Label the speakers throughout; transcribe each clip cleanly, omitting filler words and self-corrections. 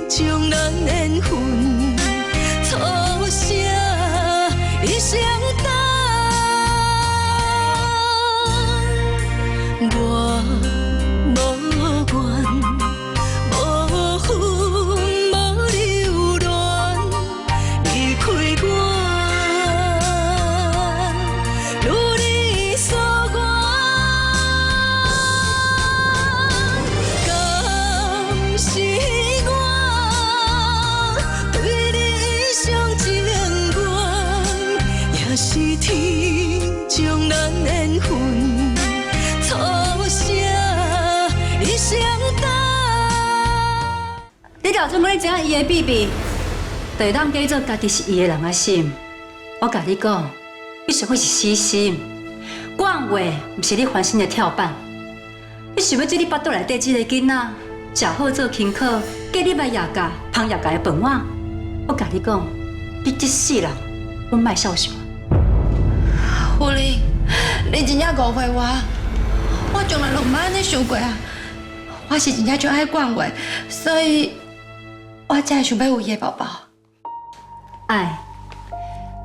Speaker 1: 将咱缘分错写一生等。我无怨，无恨，无留恋，离开我，如你所愿。敢是我对你一厢情愿，也是天将咱缘分错写一生等。
Speaker 2: 你若准要知影伊的秘密，就会当假做家己是伊的人啊心。我甲你讲，你想要是死心，惯话毋是你翻身的跳板。你想要做你腹肚内底这个囡仔，食好做轻巧，过你卖夜家、芳夜家的饭碗。我甲你讲，你这世人，阮莫孝顺。
Speaker 3: 夫人，你真正误会我，我从来都毋捌安尼想过啊。我是真正就爱惯话，所以我才会想要有伊的宝宝。
Speaker 2: 爱，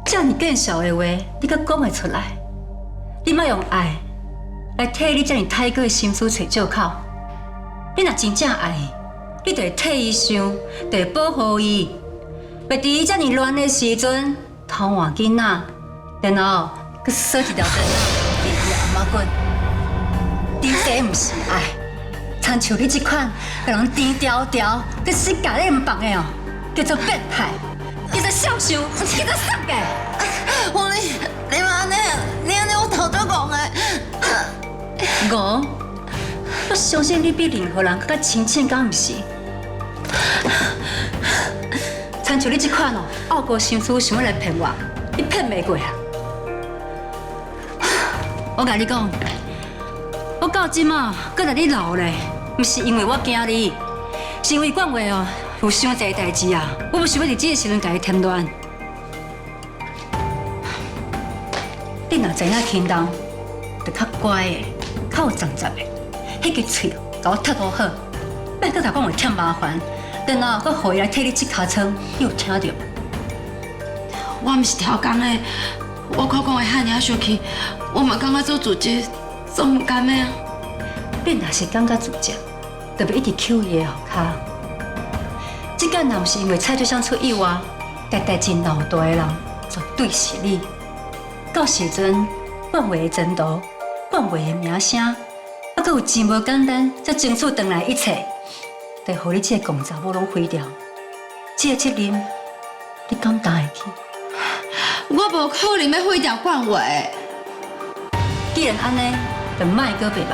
Speaker 2: 这么见笑的话，你阁讲会出来？你莫用爱来替你这么太过的心思找借口。你若真正爱伊，你就会替伊想，就会保护伊，袂伫伊这么乱的时阵偷换囡仔，然后佮锁一条针给伊阿妈滚。你这毋是爱，亲像你这款甲人甜条条，佮死家咧唔放的哦，叫做变态。叫做享受，叫做杀的。
Speaker 3: 夫人，你莫安尼，你安尼我头都戆的。
Speaker 2: 戆？我相信你比任何人更加清醒，敢毋是？亲像你这款哦，傲过心思想要来骗我，你骗袂过啊！我甲你讲，我到即马搁来你闹咧，毋是因为我惊你，是因为讲话哦。有伤济代志啊！我不想要伫这个时阵甲伊添乱。你若知影轻重，就较乖的，较有长杂的，迄个喙甲我贴好好，别搁甲讲话添麻烦，然后搁互伊来替你接尻川，你有听到？
Speaker 3: 我毋是挑工的，我看讲话遐尔生气，我嘛感觉做主角总毋甘的啊。
Speaker 2: 你若是感觉自责，就别一直扣伊的后骹。这件若毋是因为菜就想出意外，代代真老大的人，绝对是你。到时阵，冠话的前途，冠话的名声，啊，阁有真无简单，才争取回来一切，得互你这个戆查某拢毁掉。这个责任，你敢担会起？
Speaker 3: 我无可能要毁掉冠话的。
Speaker 2: 既然安尼，就莫搁白目。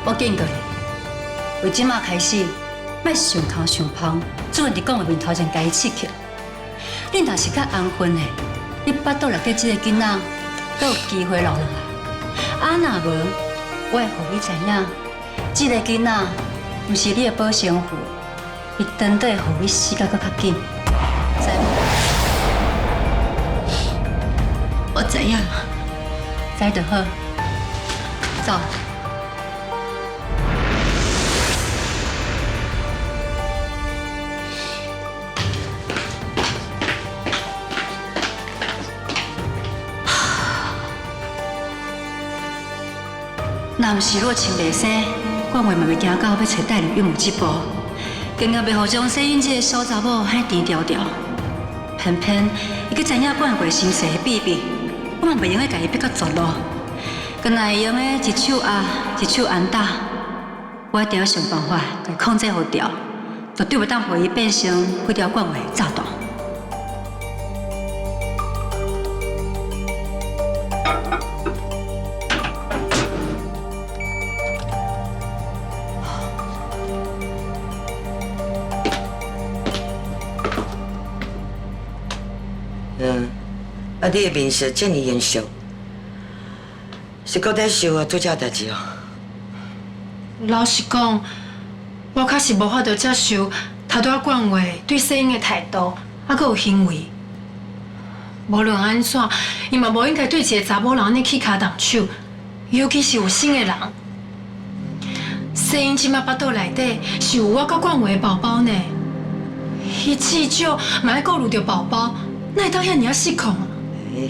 Speaker 2: 我警告你，从即马开始。莫上头上芳，做人伫讲话面头前甲伊刺激。你若是较安分的，你腹肚内底这个囡仔，阁有机会留落来。啊，若无，我会互你知影，这个囡仔毋是你的保身符，伊绝对会互你死甲阁较紧，知无？
Speaker 3: 我知影，
Speaker 2: 知就好。走。若毋是我穿袂生，我话嘛袂惊到要找带领岳母这步，更加袂互张世英这个小查某遐低调调。偏偏伊阁知影冠过心事的秘密，我嘛袂用甲伊逼到绝路，更来会用的一手压一手安打，我一定要想办法甲控制好调，绝对袂当互伊变成毁掉冠话的炸弹。
Speaker 4: 啊，你的面色这么严肃，是搁在想做这代志哦？
Speaker 5: 老实讲，我确实无法度接受头拄仔讲话对世英的态度，还佫有行为。无论安怎，伊嘛无应该对一个查某人安尼起骹动手，尤其是有心的人。世英即马腹肚内底是有我甲冠伟的宝宝呢。伊至少嘛爱顾虑着宝宝，哪会当遐尔失控啊？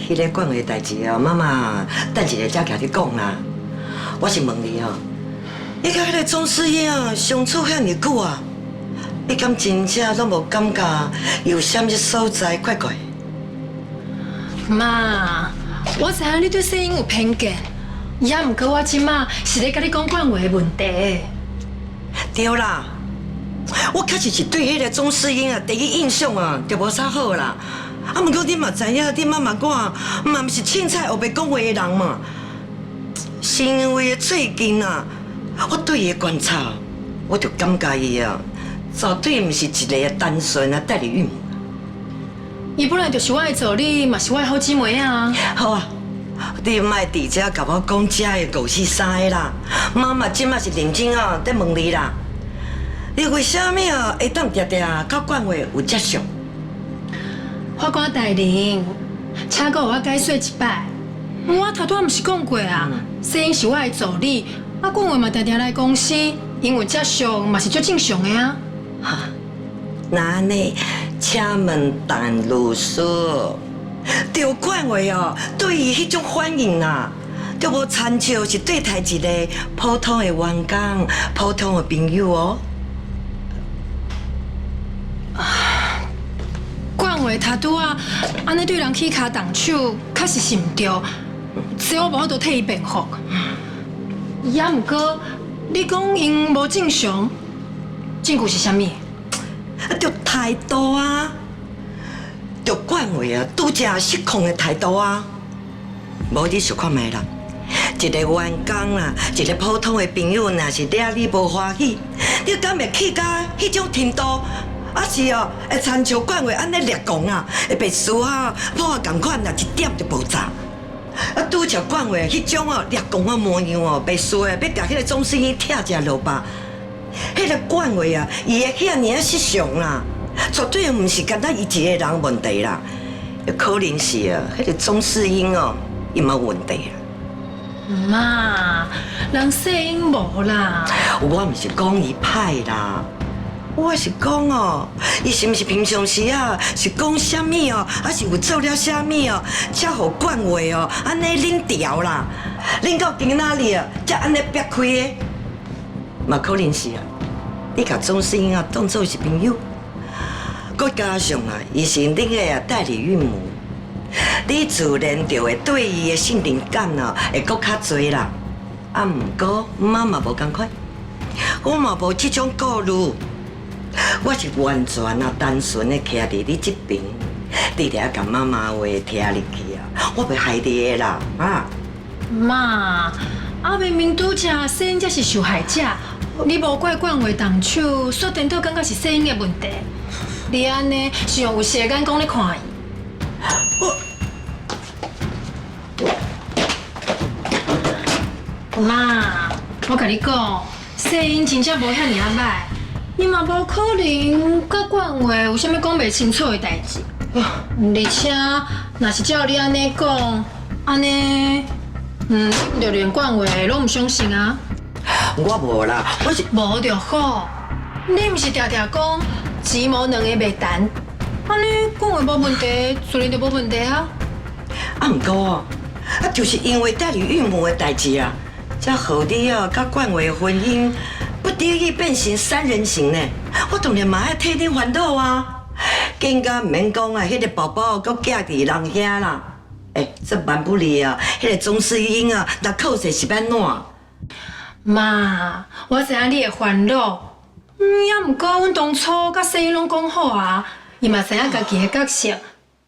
Speaker 4: 迄个管的代志哦，妈妈等一下才甲你讲啦。我是问你哦，你甲迄个钟世英啊相处遐尼久啊，你敢真正拢无感觉有啥物所在怪怪？
Speaker 5: 妈，我知影你对世英有偏见，也毋过我即马是咧甲你讲冠伟的问题。
Speaker 4: 对啦，我确实是对迄个钟世英啊第一印象啊就无啥好啦。啊，毋过你嘛知影，你妈妈我嘛毋是凊彩学袂讲话的人嘛。是因为最近啊，我对伊的观察，我就感觉伊啊，绝对毋是一个单纯的代理孕母。
Speaker 5: 伊本来就是我的助理，嘛是我的好姊妹啊。
Speaker 4: 好啊，你莫伫遮甲我讲遮的五四三的啦。妈妈即马是认真哦，在问你啦。你为虾米哦会当常常甲冠伟有接触？
Speaker 5: 法官大人，请阁我解说一摆。我头拄毋是讲过啊，世英是我的助理，啊，冠伟嘛常常来公司，因为接触嘛是足正常的啊。
Speaker 4: 哈，那安尼，请问陈律师，就冠伟哦，对于迄种反应啊，就无参照是对待一个普通的员工、普通的朋友哦。
Speaker 5: 冠伟头拄啊，安尼对人起骹动手，确实是毋对，所以我无法度替伊辩护。也毋过，你讲因无正常，证据是啥物？
Speaker 4: 就态度啊，就冠伟啊，拄则失控的态度啊。无你想看觅啦，一个员工啦，一个普通的朋友，若是惹你无欢喜，你敢会气到迄种程度？啊是哦，会参照冠伟安尼掠讲啊，会被丝啊破啊共款，若一点就无差。啊，拄像冠伟迄种哦掠讲啊模样哦，被丝啊要甲迄个钟世英拆食落巴。迄个冠伟啊，伊会遐尔失常啦，绝对毋是单单伊一个人问题啦，可能是啊，迄个钟世英哦，伊嘛有问题啦。
Speaker 5: 妈，人世英无啦。
Speaker 4: 我毋是讲伊歹啦。我是讲哦，伊是毋是平常时啊，是讲啥物哦，还是有做了啥物哦，才互冠伟哦，安尼冷调啦，冷到今仔日啊，才安尼撇开的，嘛可能是啊，你甲钟世英啊当做是朋友，佮加上啊，伊是恁个啊代理孕母，你自然就会对伊的信任感哦，会佮较侪啦。啊，毋过妈嘛无共款，我嘛无即种顾虑。我是完全啊单纯的徛伫你这边，你得甲妈妈话听入去啊，我袂害你的啦，啊！
Speaker 5: 妈，啊明明拄则世英才是受害者，你无怪冠伟动手，说颠倒感觉是世英的问题。你安尼是用有色眼光咧看伊。妈，我甲你讲，世英真正无遐尔啊歹。你嘛无可能甲冠伟有啥物讲袂清楚的代志，而且若是照你安尼讲，安尼，就连冠伟拢唔相信啊。
Speaker 4: 我无啦，我是
Speaker 5: 无就好，你毋是常常讲钱无两个袂谈，安尼冠伟无问题，自然就无问题啊。
Speaker 4: 啊，毋过啊，就是因为代理孕母的代志啊，才互你啊甲冠伟的婚姻。不得已变成三人行呢，我当然嘛爱替你烦恼啊！更加唔免讲啊，迄个宝宝搁寄伫人遐啦。这万不离啊，迄个钟世英啊，若扣势是安怎？
Speaker 5: 妈，我知影你的烦恼，也毋过阮当初甲世英拢讲好啊，伊嘛知影家己的角色。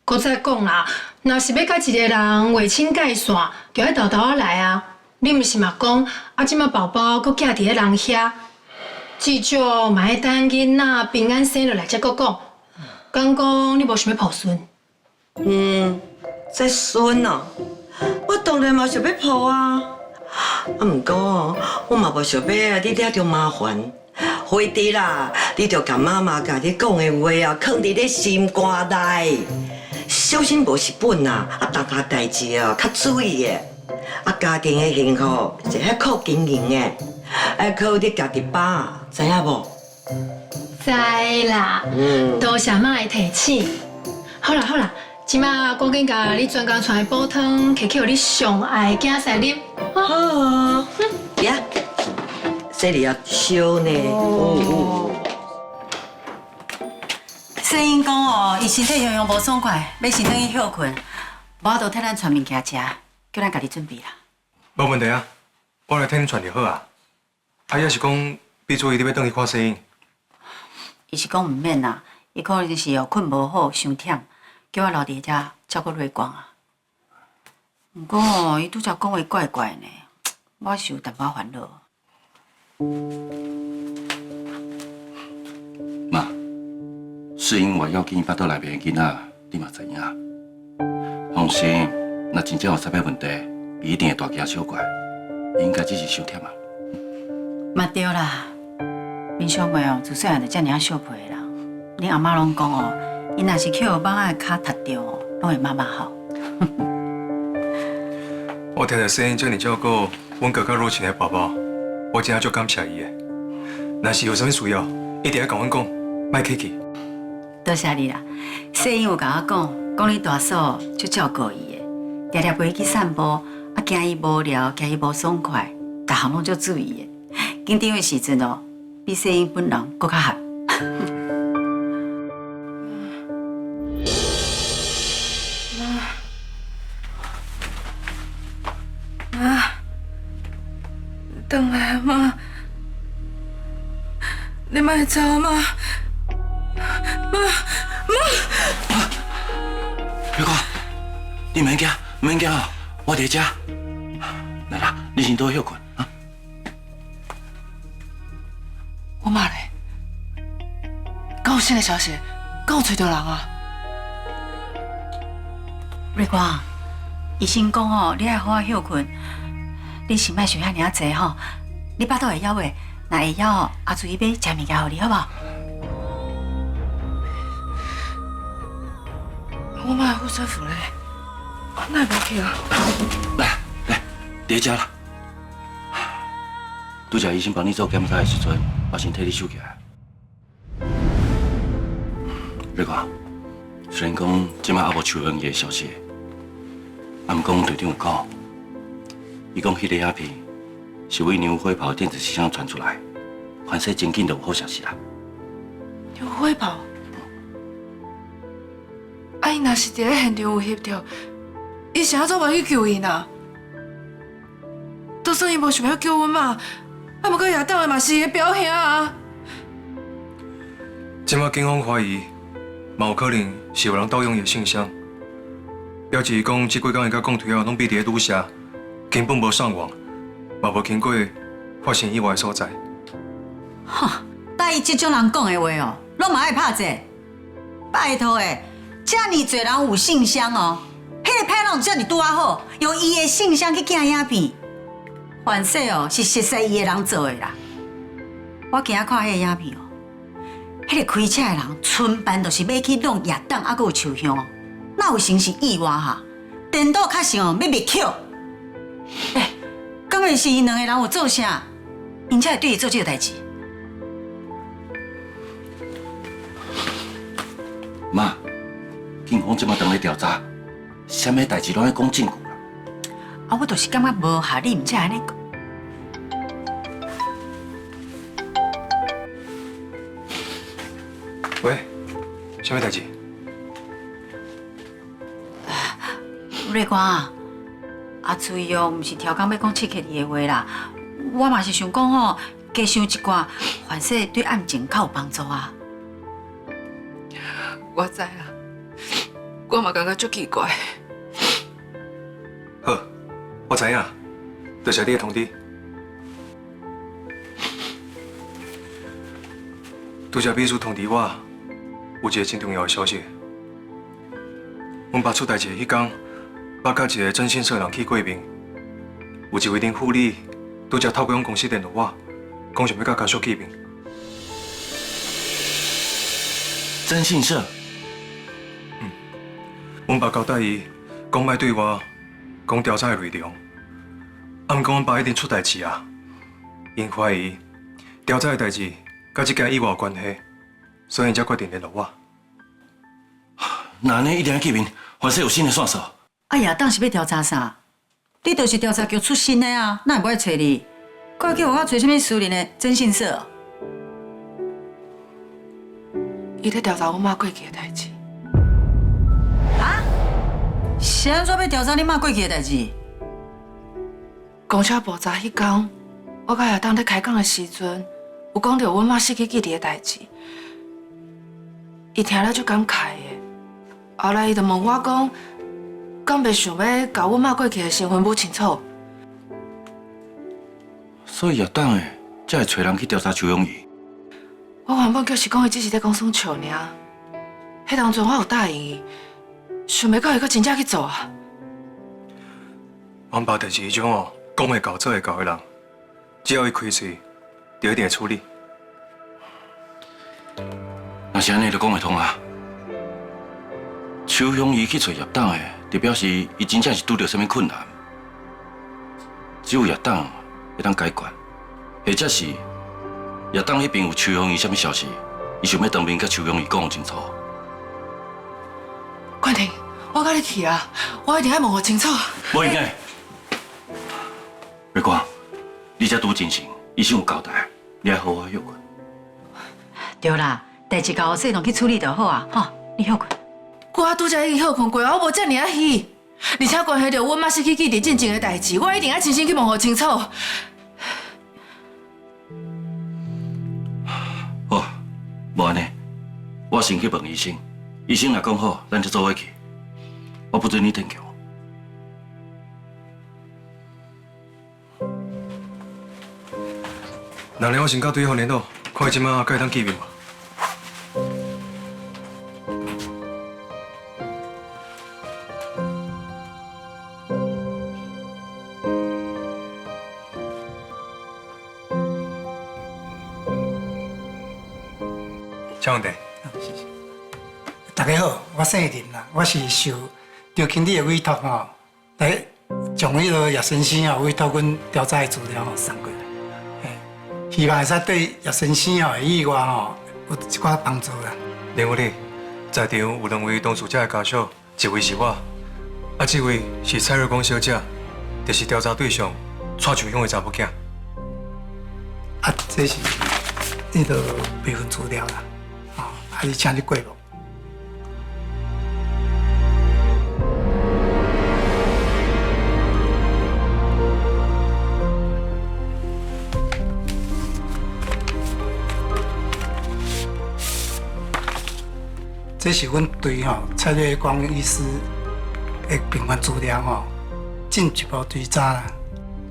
Speaker 5: 搁再讲啦，若是要甲一个人划清界线，就要豆豆仔来啊。你毋是嘛讲啊？即马宝宝搁寄伫咧人遐。至少嘛要等囡仔平安生落来才搁讲。敢讲你无想要抱孙？
Speaker 4: 这孙哦，我当然嘛想要抱啊。啊，毋过哦，我嘛无想要你惹着麻烦。回弟啦，你着甲妈妈甲你讲的话啊，藏伫咧心肝内，小心无是本啊。啊，大代志哦，较注意的。啊，家庭的幸福是遐靠经营的。要靠你家己把，知影无？
Speaker 5: 知啦，多谢妈的提醒。好啦好啦，即马赶紧甲你专工传的煲汤，摕去互你上爱的囝婿啉。
Speaker 4: 好，呀，这里要烧呢。
Speaker 2: 声音讲哦，伊身体样样无爽快，要先等伊休困，无法度替咱传物件食，叫咱家己准备啦。
Speaker 6: 无问题啊，我来替你传就好啊。啊，也是讲，比做伊你要等去看声音。
Speaker 2: 伊是讲毋免啦，伊可能是困无好，伤忝，叫我留伫遮照顾瑞光啊。毋过哦，伊拄则讲话怪怪呢，我是有淡薄烦恼。
Speaker 7: 妈，世英话要紧巴肚内面的囡仔，你嘛知影。放心，若真正有啥物问题，伊一定会大惊小怪。伊应该只是伤忝啊。
Speaker 2: 嘛对啦，林小妹哦，自细汉就遮尔啊小皮的人，恁阿妈拢讲哦，伊若是去学蠓仔的脚踢着哦，拢会妈妈好。
Speaker 6: 我听到声音遮尔照顾阮哥甲若晴的宝宝，我真正足感谢伊的。若是有啥物需要，一定要甲阮讲，莫客气。
Speaker 2: 多谢你啦，世英有甲我讲你大嫂足照顾伊的，常常陪伊去散步，啊惊伊无聊，惊伊无爽快，逐项拢足注意的。紧张的时阵哦，比世英本人搁较合。
Speaker 3: 妈，回来妈，你莫走妈，
Speaker 7: 别讲，你免惊，免惊哦，我伫遮。来啦，你先倒休困啊。
Speaker 3: 我妈嘞，敢有新的消息？敢有找到人啊？
Speaker 2: 瑞光，医生讲哦，你爱好好休困，你先莫想遐尔济吼。你巴肚会枵的，若会枵哦，阿水要食物件互你，好不好？
Speaker 3: 我妈护身符嘞，那不去啊？
Speaker 7: 来，伫遮啦。拄则医生帮你做检查的时阵，我先替你收起来。瑞光，虽然讲即摆还无求恩伊的消息，啊，毋过阮队长有讲，伊讲迄个鸦片是为牛火炮电子信箱传出来，反正真紧就有好消息啦。
Speaker 3: 有火炮？啊，伊若是伫咧现场有翕到，伊是安怎无去救因啊？就算伊无想要救阮妈，啊，不过亚当的嘛是伊的表兄啊。
Speaker 6: 即马警方怀疑，嘛有可能是有人盗用伊的信箱，标记讲即几工伊甲讲推后拢闭伫咧女社，根本无上网，嘛无经过发生意外的所在。
Speaker 2: 哈，答伊即种人讲的话哦，拢嘛爱拍者。拜托诶，遮尔侪人有信箱哦，迄个歹人遮尔拄啊好，用伊的信箱去寄影片，反正哦是熟悉伊的人做的啦。我今仔看迄个影片哦，迄个开车的人全班都是要去弄野党，还佫有树香，哪有成是意外哈？颠倒较像要灭口。敢会是因两个人有做啥？因才会对伊做这个代志？
Speaker 7: 妈，警方即马当咧调查，啥物代志拢咧讲证据啦。
Speaker 2: 啊，我就是感觉无合理，毋才安尼讲。
Speaker 6: 喂，啥物代志？
Speaker 2: 瑞光啊，阿翠哦，毋是调工要讲刺激你的话啦，我嘛是想讲吼，加想一寡，反正对案情较有帮助啊。
Speaker 3: 我知啦，我嘛感觉足奇怪。
Speaker 6: 好，我知影，多谢你的通知。拄则秘书通知我，有一个真重要的消息。阮爸出代志迄天，捌甲一个征信社人去过面，有一位林副理拄则透过阮公司联络我，讲想要甲家属见面。
Speaker 7: 征信社。
Speaker 6: 阮爸交代伊，讲莫对我讲调查的内容，啊，毋过阮爸一定出代志啊！因怀疑调查的代志甲这件意外有关系，所以才决定联络我。
Speaker 7: 那安尼一定要见面，凡事有新的线索。
Speaker 8: 哎呀，当是要调查啥？你就是调查局出身的啊，哪会不爱找你？怪叫我找什么私人的征信社哦？
Speaker 3: 伊在调查我妈过去的代志。
Speaker 8: 啊？是安怎要调查你妈过去的代志？
Speaker 3: 公车爆炸迄天，我甲叶当在开讲的时阵，有讲到阮妈失去记忆的代志。伊听了就感慨的，后来伊就问我讲，敢袂想要甲阮妈过去的身份补清楚？
Speaker 7: 所以叶党的才会找人去调查邱永仪。
Speaker 3: 我原本就是讲伊只是在讲耍笑尔，迄当阵我有答应伊，想袂到伊佫真正去做啊！
Speaker 6: 阮爸就是迄种哦，讲会到做会到的人，只要伊开嘴，就一定会处理。
Speaker 7: 若是安尼，就讲会通啊。邱永仪去找叶党的，就表示伊真正是拄到什么困难，只有叶党会当解决，或者是叶党迄边有邱永仪什么消息，伊想要当面甲邱永仪讲清楚。
Speaker 3: 冠廷，我甲你去啊！我一定要问个清楚。
Speaker 7: 无应该。月光，你这拄进行，医生有交代，你要好好休困。
Speaker 8: 对啦，代志交细农去处理就好啊，吼，你休困。
Speaker 3: 我拄则已经休困过，我无遮尔啊虚，而且关系到阮妈失去记忆进前的代志，我一定要亲身去问个清楚。
Speaker 7: 好，无安尼，我先去问医生，医生若讲好，咱就做伙去。我不准你登桥。
Speaker 6: 那呢，我先甲对方联络，看伊即马甲会当见面无。张文弟，
Speaker 9: 大家好，我姓林啦，我是受赵经理的委托吼，来将迄个叶先生委托阮调查的资料送过来，希望会使对叶先生的意外有一寡帮助啦。
Speaker 6: 连武理，在场有两位当事者的家属，一位是我，这位是蔡瑞光小姐，就是调查对象蔡树香的查某囝。
Speaker 9: 这是迄个备份资料啦，还是请你过目。这是阮对蔡瑞光医师的病患资料进一步追查啦，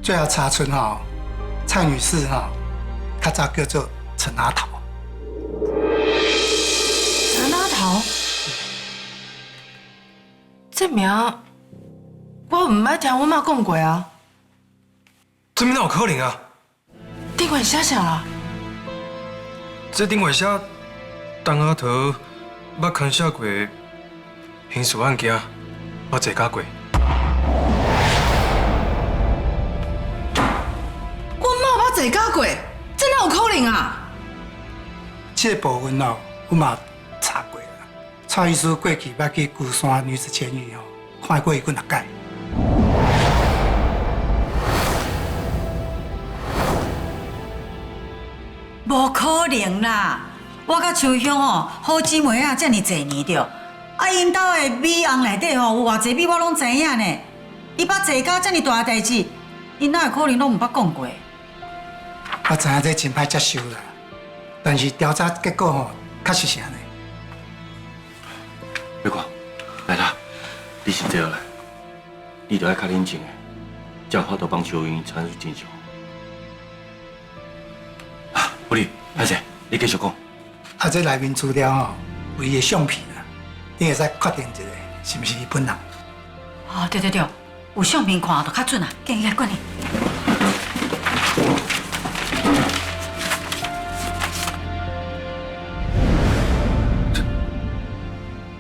Speaker 9: 最后查出蔡女士较早叫做陈阿桃。
Speaker 3: 陈阿桃，这名我唔捌听阮妈讲过啊。
Speaker 6: 这名哪有可能啊？
Speaker 3: 顶管写啥啦？
Speaker 6: 这顶位写陈阿桃捌牵涉过刑事案件，捌坐驾过。
Speaker 3: 阮妈捌坐驾过，这哪有可能啊？
Speaker 9: 这个部分我嘛查过啦。蔡医师过去捌去鼓山女子监狱看过伊几6届。
Speaker 8: 无可能啦！我甲秋香好姊妹啊，遮尔侪年着，因兜的米红内底有偌济米，我拢知影呢。伊捌坐到遮尔大代志，伊哪会可能拢毋捌讲过？
Speaker 9: 我知影这真歹接受啦，但是调查结果确实是安尼。
Speaker 7: 月光，来啦，你先坐下来，你着爱较冷静的，才有法度帮邱永仪阐述真相。不哩，歹势，你继续讲。
Speaker 9: 这内面资料有伊的相片啦，你会使确定一下是毋是伊本人。
Speaker 8: 对，有相片看就较准啊！赶紧滚去。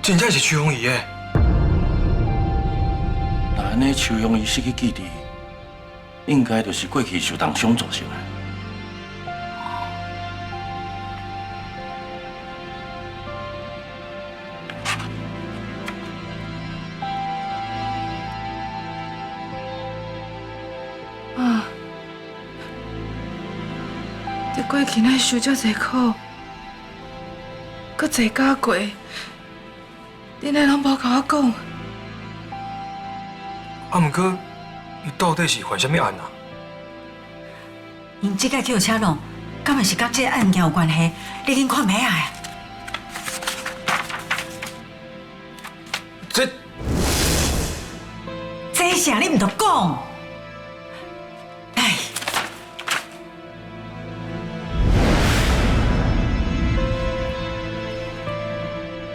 Speaker 6: 真正是邱永仪的。
Speaker 7: 那安尼邱永仪失去记忆，应该就是过去受当伤造成的。
Speaker 3: 伫过去咱受遮济苦，搁济家过，恁个拢无甲我讲。
Speaker 6: 啊，毋过伊到底是犯啥物案啊？
Speaker 8: 因即个轿车咯，敢若是甲这个案件有关系？你紧看名啊！这啥你毋着讲？哎，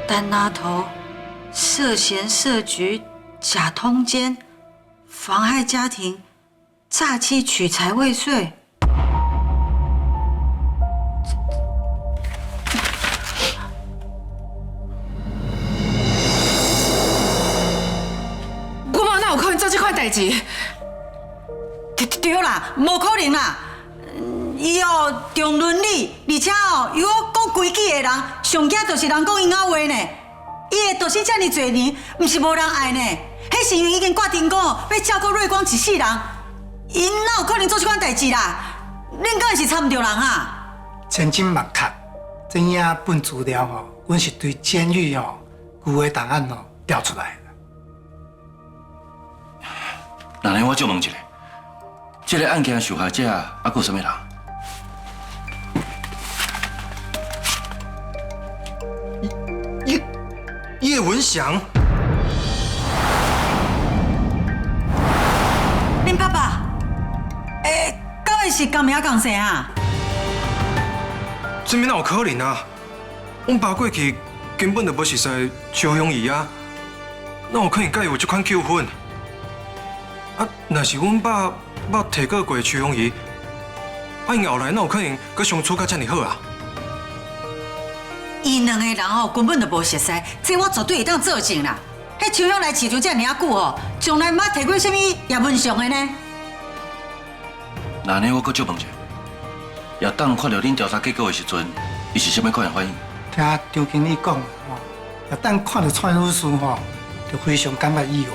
Speaker 8: 单拉头涉嫌设局假通奸、妨害家庭、诈欺取财未遂。
Speaker 3: 我妈哪有可能做这款代志？
Speaker 8: 对啦，无可能啦！伊哦重伦理，而且哦，有讲规矩的人，上惊就是人讲因仔话呢。伊会倒死遮尔侪年，毋是无人爱呢。迄是因为已经挂定讲要照顾瑞光一世人，因哪有可能做这款代志啦？恁敢是参唔着人啊？
Speaker 9: 千金万确，这影本资料吼，阮是对监狱吼旧的档案吼调出来的。
Speaker 7: 那呢，我就问一下，这个案件受害者还有什么人？
Speaker 6: 叶文祥，
Speaker 8: 恁爸爸，敢会是同名同姓啊？
Speaker 6: 这物哪有可能啊？阮爸过去根本就无熟悉邱香怡啊，哪有可能甲伊有这款纠纷？啊，若是阮爸捌提过邱香怡，啊，因后来哪有可能佮相处甲遮尔好啊？
Speaker 8: 伊两个人哦，根本就无熟悉，这我绝对会当作证啦。迄邱香来市场遮尔久哦，从来毋捌提过什么叶文祥的呢？
Speaker 7: 那呢，我搁再问一下，也当看到恁调查结果的时阵，伊是什么款样反应？
Speaker 9: 听张经理讲，吼，也等看到蔡律师吼，就非常感觉意外。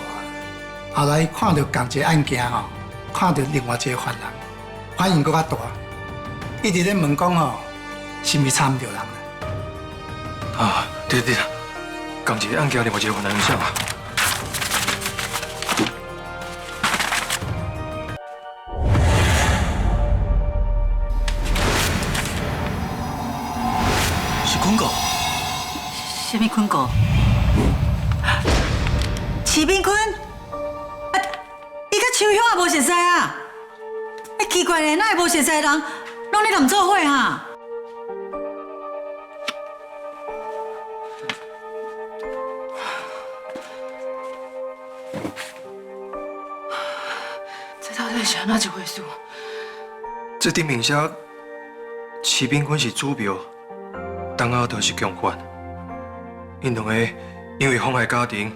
Speaker 9: 后来看到同一个案件吼，看到另外一个犯人，反应搁较大，一直咧问讲吼，是毋是参唔着人啊？
Speaker 6: 啊，对对，同一个案件另外一个犯人是啥啊？
Speaker 7: 是坤哥。
Speaker 8: 什么坤哥？齐炳坤？啊，伊甲邱香也无熟悉啊！奇怪嘞，哪会无熟悉的人，拢咧同做伙哈？
Speaker 3: 这到底是安怎一回事？
Speaker 6: 这顶面写齐炳坤是主标，董阿德是共犯，因两个因为妨害家庭、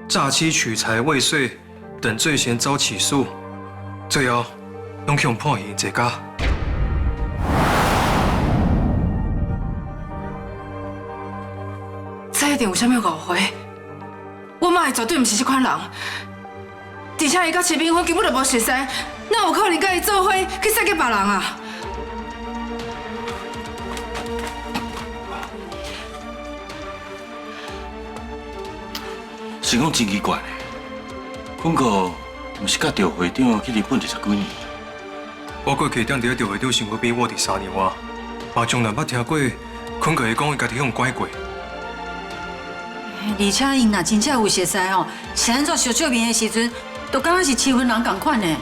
Speaker 6: 诈欺取财未遂等罪嫌遭起诉，最后拢去用判刑坐监。
Speaker 3: 这一定有啥物误会？我妈绝对毋是这款人，而且伊甲齐炳坤根本就无熟悉，哪有可能甲伊做伙去杀给别人啊？
Speaker 7: 是讲真奇怪嘞，坤哥毋是甲赵会长去日本20几年？
Speaker 6: 我过去踮伫赵会长身躯边卧伫3年外，嘛从来捌听过坤哥伊讲伊家己用拐过。
Speaker 8: 而且因若真正有熟悉哦，是安怎相照面的时阵，就敢若是欺负人共款呢？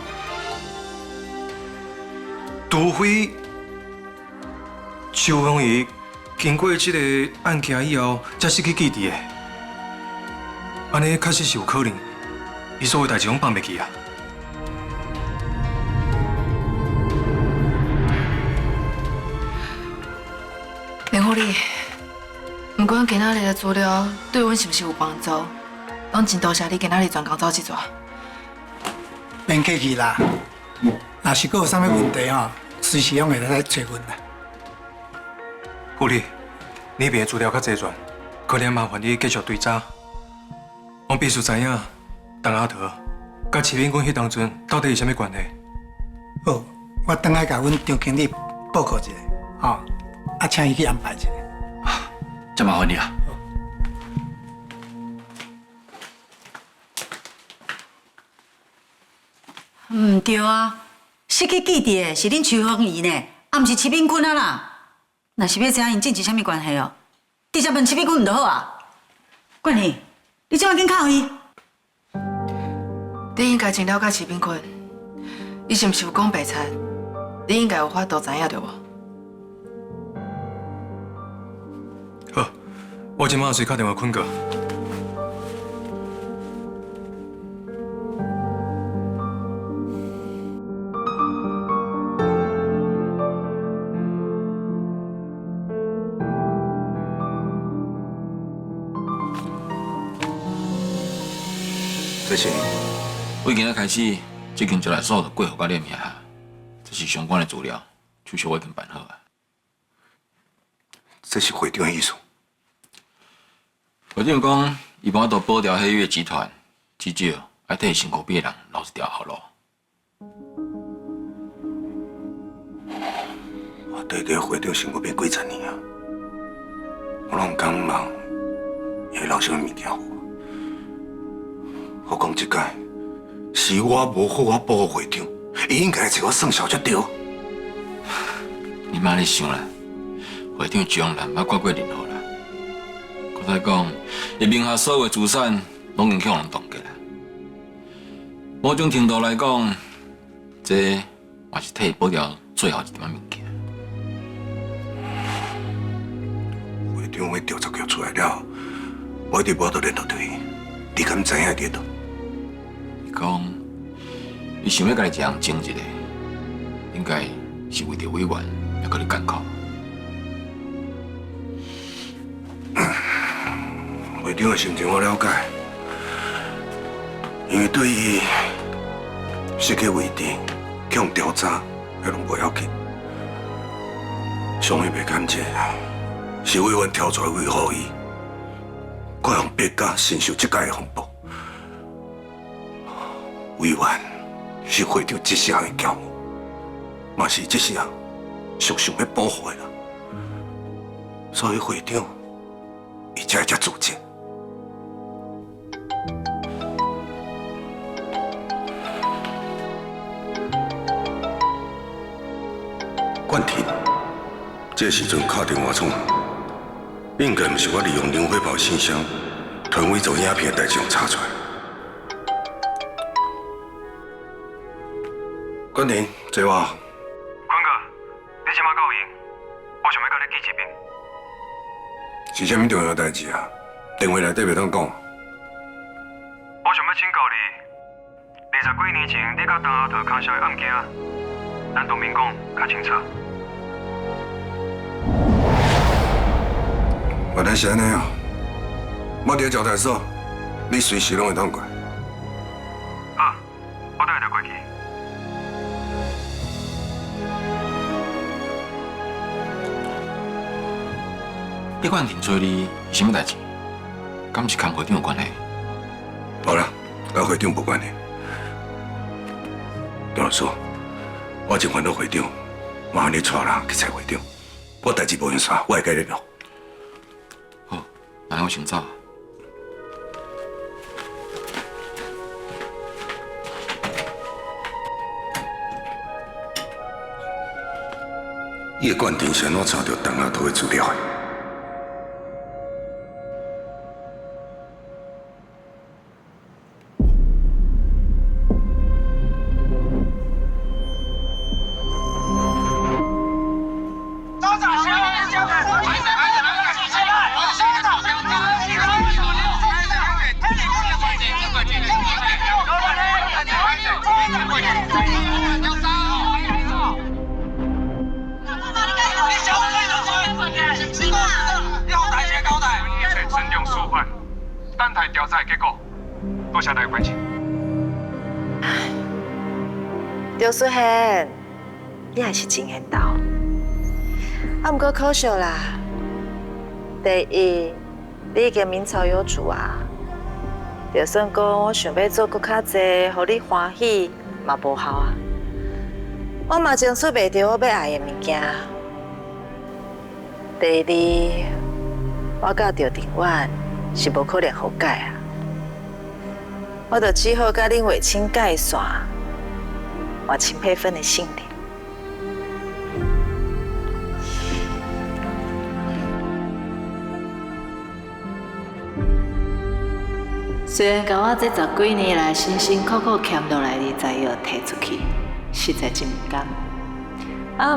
Speaker 6: 除非邱香怡经过这个案件以后，才失去记忆的，安尼确实是有可能，伊所有代志拢放袂记啊。
Speaker 3: 连福利，不管今仔日的资料对阮是不是有帮助，拢真多谢你今仔日专工走这撮。
Speaker 9: 免客气啦，若是阁有啥物问题吼，随时拢会来找阮啦。
Speaker 6: 福利，你边的资料较齐全，可能麻烦你继续追查。我必须知影，董阿德甲齐炳坤迄当阵到底是啥物关系？
Speaker 9: 好，我等下甲阮张经理报告一下，吼，啊，请伊去安排一下。
Speaker 7: 真麻烦你啊。
Speaker 8: 唔对啊，失去记忆的是恁邱凤仪呢，啊，毋是戚敏君啊啦。若是要知影因政治啥物关系哦，直接问戚敏君唔就好啊？冠希，你即马紧靠伊。
Speaker 3: 你应该真了解徐炳坤，伊是毋是有讲白贼？你应该有法度知影对无？
Speaker 6: 好，我今晚随打电话困过。
Speaker 10: 这是
Speaker 7: 为今仔开始，这群就来所有的过户甲你名下，这是相关的资料，手续我已经办好啊。
Speaker 10: 这是会长的意思。
Speaker 7: 会长讲，伊帮我都保条迄月集团，至少爱替辛苦比的人留一条后路。
Speaker 10: 我对这个会长辛苦比几十年啊，我拢唔敢忙，伊留啥物物件互我。我讲这届是我无好，我保护会长，伊应该找我算账才对。
Speaker 7: 你莫咧想啦，会长从来捌怪过任何人。搁再讲，伊名下所有的资产拢已经向人冻结啦。某种程度来讲，这也是替伊保掉最后一点物件。
Speaker 10: 会长要调查局出来了，我一直无法度联络到伊，你敢知影伫倒？
Speaker 7: 伊讲，伊想要甲你一项争一个，应该是为着委员要甲你干考。
Speaker 10: 会长的心情我了解，因为对伊失去位置、向调查，迄拢无要紧。上伊袂感谢，是委员跳出来维护伊，我用别家承受这届的风暴。委员是会长这项的骄傲，嘛是这项上想要保护的人，所以会长伊才会遮自责。冠廷，这时阵敲电话创，应该毋是我利用林辉宝信箱团伪造影片的代志用查出来。冠廷，坐我。
Speaker 6: 坤哥，你即马够闲？我想要甲你见一面。
Speaker 10: 是啥物重要代志啊？电话内底袂当讲。
Speaker 6: 我想要请教你，20几年前你甲陈阿桃扛销的案件，咱当面讲较清楚。
Speaker 10: 原来是安尼啊！我伫招待所，你随时拢会当过。
Speaker 6: 好，我等下就过去。
Speaker 7: 叶冠廷找你是啥物代志？敢是跟会长有关系？
Speaker 10: 无啦，甲会长无关系。张老师，我真烦恼会长，麻烦你带人去找会长。我代志无用煞，我会甲你联络。
Speaker 7: 好，那我先走。
Speaker 10: 叶冠廷是安怎查到陈阿桃的资料的？
Speaker 6: 等待调查的结果，多谢大家关心。
Speaker 11: 刘淑贤，你还是真缘投，啊，不过可惜啦。第一，你已经名草有主啊。就算讲我想要做更较济，互你欢喜，嘛无效啊。我嘛争取袂到我要爱的物件。第二，我甲赵定远是无可能和解啊，我就只好甲林伟清解散，换秦佩芬的性命。虽然甲我这10几年来辛辛苦苦欠落来的财药摕出去，实在真不甘。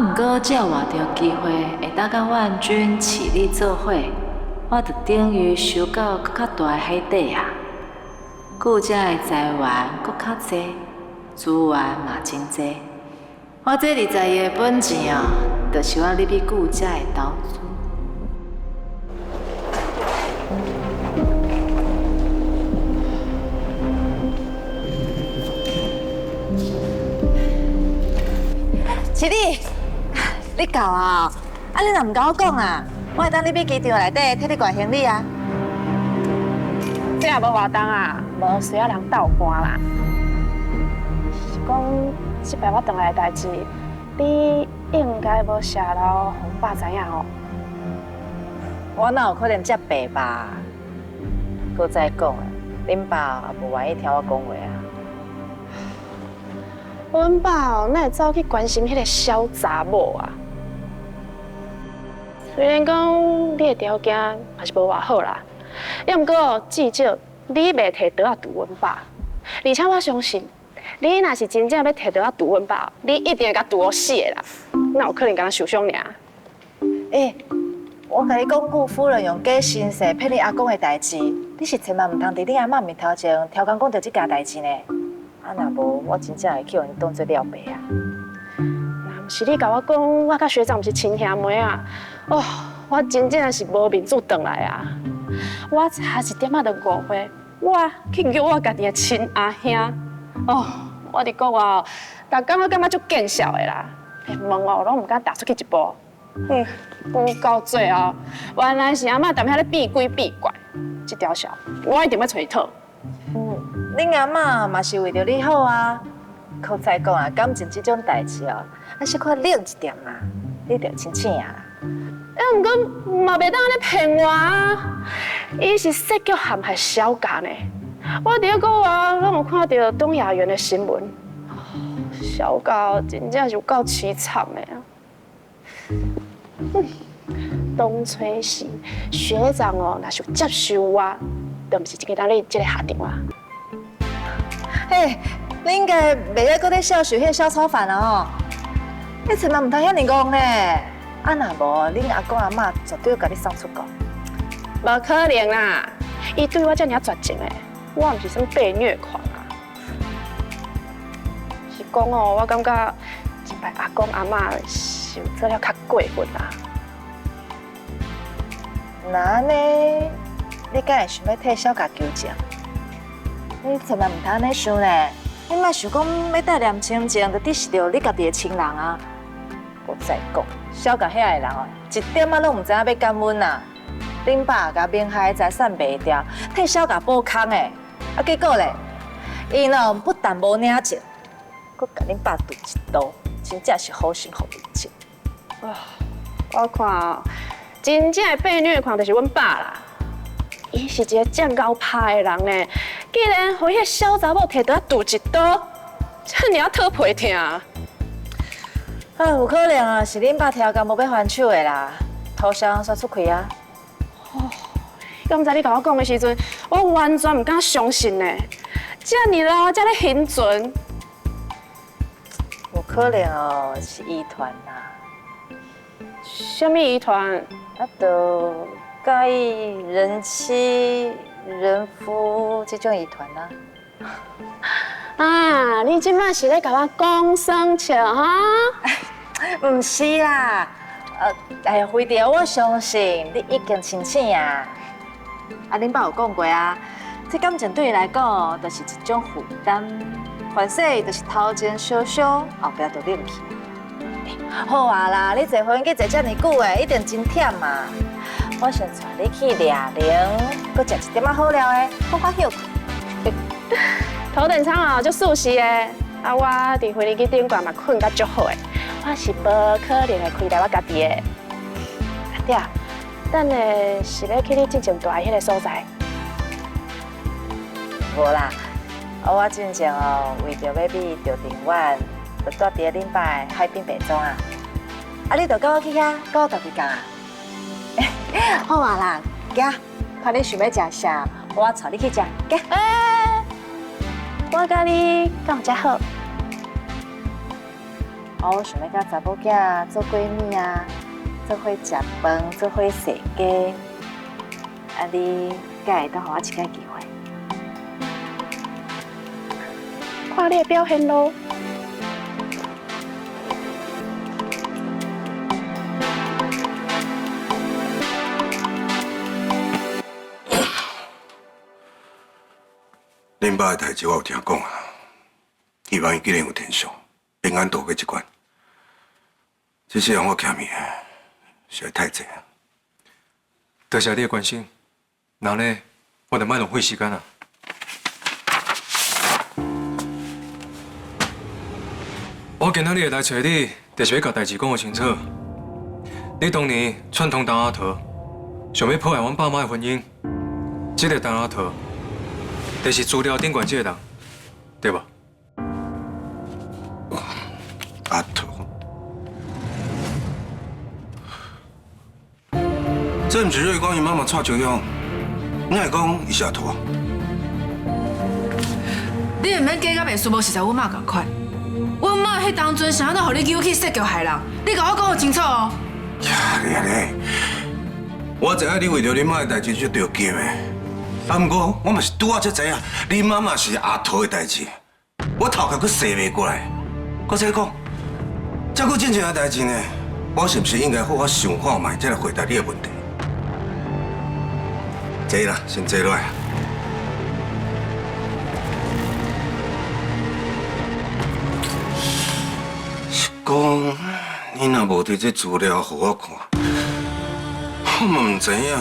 Speaker 11: 毋过只要换着机会，会当甲万军起立做伙，我就等于收到搁较大的海底啊！顾家的财源搁较济，资源嘛真济。我这20个月的本钱哦，就是我入去顾家的投资。是你到啊？你若唔甲我讲啊，我会当你去机场内底替你挂行李啊。
Speaker 12: 这也无偌重啊，无需要人倒搬啦。是讲这摆我回来的代志，你应该无泄露，互爸知影哦。
Speaker 11: 我哪有可能遮白吧？搁再讲啊，恁爸也无愿意听我讲话啊。
Speaker 12: 阮爸哦，哪会走去关心迄个小查某啊？虽然讲你的条件也是无偌好啦，要毋过至少你袂摕刀仔堵阮爸，而且我相信，你若是真正要摕刀仔堵阮爸，你一定会甲堵死的啦，哪有可能甲他受伤尔？
Speaker 11: 我甲你讲，顾夫人用假身世骗你阿公的代志，你是千万唔通伫你阿嬷面头前超工讲到这件代志呢。啊，若无，我真正会去互因当做了白啊！
Speaker 12: 若毋是你甲我讲，我甲学长毋是亲兄妹啊，哦，我真正是无面子转来啊！我差一点仔就误会，我去约我家己的亲阿兄，哦，我伫国外哦，逐工我感觉足见笑的啦，连门哦拢唔敢踏出去一步。到最后，原来是阿嬷踮遐咧变鬼变怪，这条小我一定要找伊讨。
Speaker 11: 恁阿嬷嘛是为着你好啊。可再讲啊，感情这种代志哦，还是较冷一点嘛，你着清醒啊。
Speaker 12: 毋过嘛袂当安尼骗我啊！伊是设局陷害小家呢。我伫国外拢有看到东亚园的新闻，小家真正是有够凄惨的啊。当初是学长哦，若是有接受我，都毋是今日咱你这个下场啊。
Speaker 11: 嘿，你应该袂晓搁咧笑受迄个小炒饭啊吼！你千万唔通遐尼戆呢。啊，若无，恁阿公阿嬷绝对甲你送出国。
Speaker 12: 无可能啦！伊对我遮尔绝情诶，我毋是什么被虐狂啊。是讲哦，我感觉这摆阿公阿嬷是有做了较过分啊。
Speaker 11: 那安尼，你敢会想要替小家求情？你千万唔通安尼想呢！你莫想讲要带念亲情，就得是着你家己的亲人啊！我再讲，小家遐个人哦，一点仔拢唔知影要感恩啊！恁爸甲明海的财产卖掉，替小家补空的，啊结果咧，伊哦不但无领情，佮甲恁爸捅一刀，真正是好心好无情。
Speaker 12: 哇！我看哦，真正的被虐狂就是阮爸啦。伊是一个这高拍的人呢，竟然互迄个小查某摕刀捅一刀，这尔讨皮疼。
Speaker 11: 啊，有可能啊，是恁爸条件无要还手的啦，互相说出去啊。
Speaker 12: 哦，刚才你甲我讲的时阵，我完全唔敢相信呢。这尔老，这咧行存，
Speaker 11: 有可能哦，是遗传啦。
Speaker 12: 什么遗传？
Speaker 11: 啊，就介意人妻、人夫这种遗传啦。
Speaker 12: 啊，你即摆是咧甲我讲生笑哈？
Speaker 11: 唔是啦，哎呀，非常我相信你已经清醒啊。啊，恁爸有讲过啊，这感情对伊来讲，就是一种负担，凡事就是头前烧烧，后壁就冷去。好啊啦，你坐飞机坐遮尔久的，一定真忝嘛。我先带你去掠灵，搁食一点仔好料的，好发休困。
Speaker 12: 头等舱啊，就素食的，啊，我伫飞机顶悬嘛困甲足好诶，我是无可能会开台我家己诶。阿爹，等下是要去你之前住迄个所在？
Speaker 11: 无啦，我之前哦为着要比钓庭湾，就住伫恁爸的海滨北庄啊。啊，你就跟我去遐，跟我住几工啊？好啊啦，行，看你想要食啥，我带你去食，行。
Speaker 12: 我甲你敢有遮好？
Speaker 11: 我想要甲查某囝做闺蜜啊，做伙食饭，做伙踅街。啊，你敢会当互我一个机会？
Speaker 12: 看你的表现咯。
Speaker 10: 恁爸的代志我有听讲啊，希望伊既然有天相，平安度过这关。这世人我欠伊的实在太济啊。
Speaker 6: 多谢你的关心，那呢，我就莫浪费时间啊。我今仔日来找你，就是要甲代志讲个清楚。你当年串通陈阿桃，想要破坏阮爸妈的婚姻，这个陈阿桃，就是资料顶管这个人，对吧？
Speaker 10: 阿桃，这毋是瑞光伊妈妈蔡秋香，你会讲伊是阿桃？
Speaker 3: 你毋免假甲袂输无实在，阮妈共款。阮妈迄当阵想要互你扭去设局害人，你甲我讲清楚哦。
Speaker 10: 呀，你，我知影你为着恁妈的代志就着急的，啊，不过我嘛是拄仔才知影，恁妈妈是阿桃的代志，我头壳佫洗袂过来。搁再讲，这个真正的代志呢，我是不是应该好好想看卖，才来回答你的问题？坐啦，先坐落来。是讲，你若无摕这资料互我看，我嘛唔知影，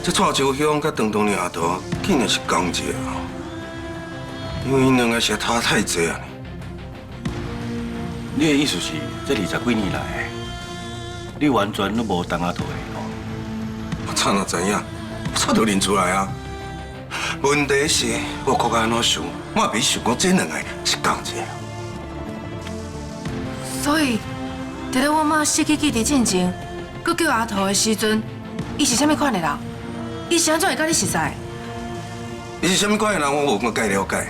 Speaker 10: 这蔡秋香甲当年阿桃竟然是同一个啊！因为因两个实在差太济啊！
Speaker 7: 你的意思是，这20几年来，你完全都无当阿桃的咯？
Speaker 10: 我早哪知影，我早就认出来啊！问题是，我可该安怎想，我也没想过这两个是同一个。
Speaker 3: 所以，伫咧阮妈失去记忆进前，佮叫阿桃的时阵，伊是啥物款的人？伊是安怎会甲你熟识？
Speaker 10: 伊是啥物款的人，我无介了解。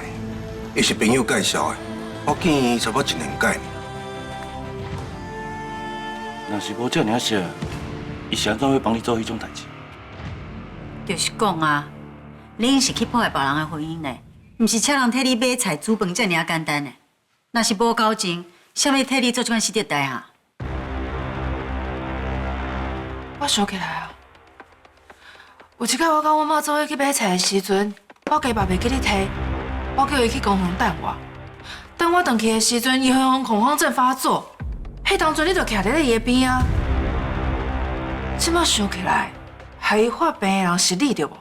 Speaker 10: 伊是朋友介绍的，我见伊差不多1年介尔。
Speaker 7: 若是无这尔熟，伊是安怎会帮你做迄种代志？
Speaker 8: 就是讲啊，恁是去破坏别人的婚姻呢，毋是请人替你买菜煮饭这尔简单的。若是无交情，啥物替你做这款死得代啊？
Speaker 3: 我想起来啊，有一摆我甲阮妈做伙去买菜的时阵，我家爸袂记你提，我叫伊去公园等我。等我回去的时阵，伊恐慌症发作，迄当阵你就徛伫咧伊的边啊。即摆想起来，害伊发病的人是你对无？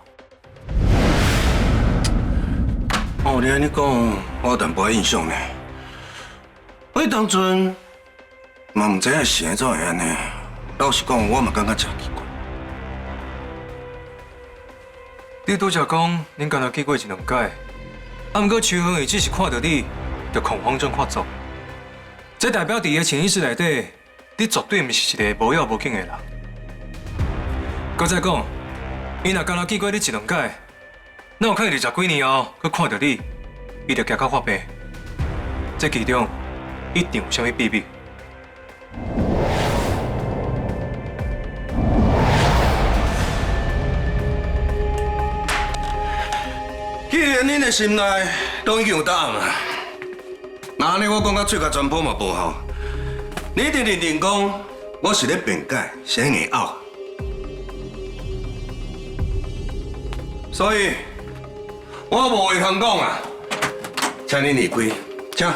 Speaker 10: 哦，你安尼讲，我有淡薄印象呢。我当阵嘛唔知影是安怎会安尼。老实讲，我嘛感觉真奇怪。
Speaker 6: 你拄则讲，恁敢若见过1、2届，啊，毋过秋香伊只是看到你，就恐慌症发作。这代表伫伊的潜意识内底，你绝对毋是一个无要无紧的人。搁再讲，伊若敢若见过你1、2届，哪有可能20几年后，佮看到你，伊就惊到发病？这其中一定有啥物秘密。
Speaker 10: 既然恁的心内都已经有答案啦，那安尼我讲到嘴甲全部嘛无效。你一定认定讲我是咧辩解，是咧硬拗。所以，我无话通讲啊，请恁离开，请。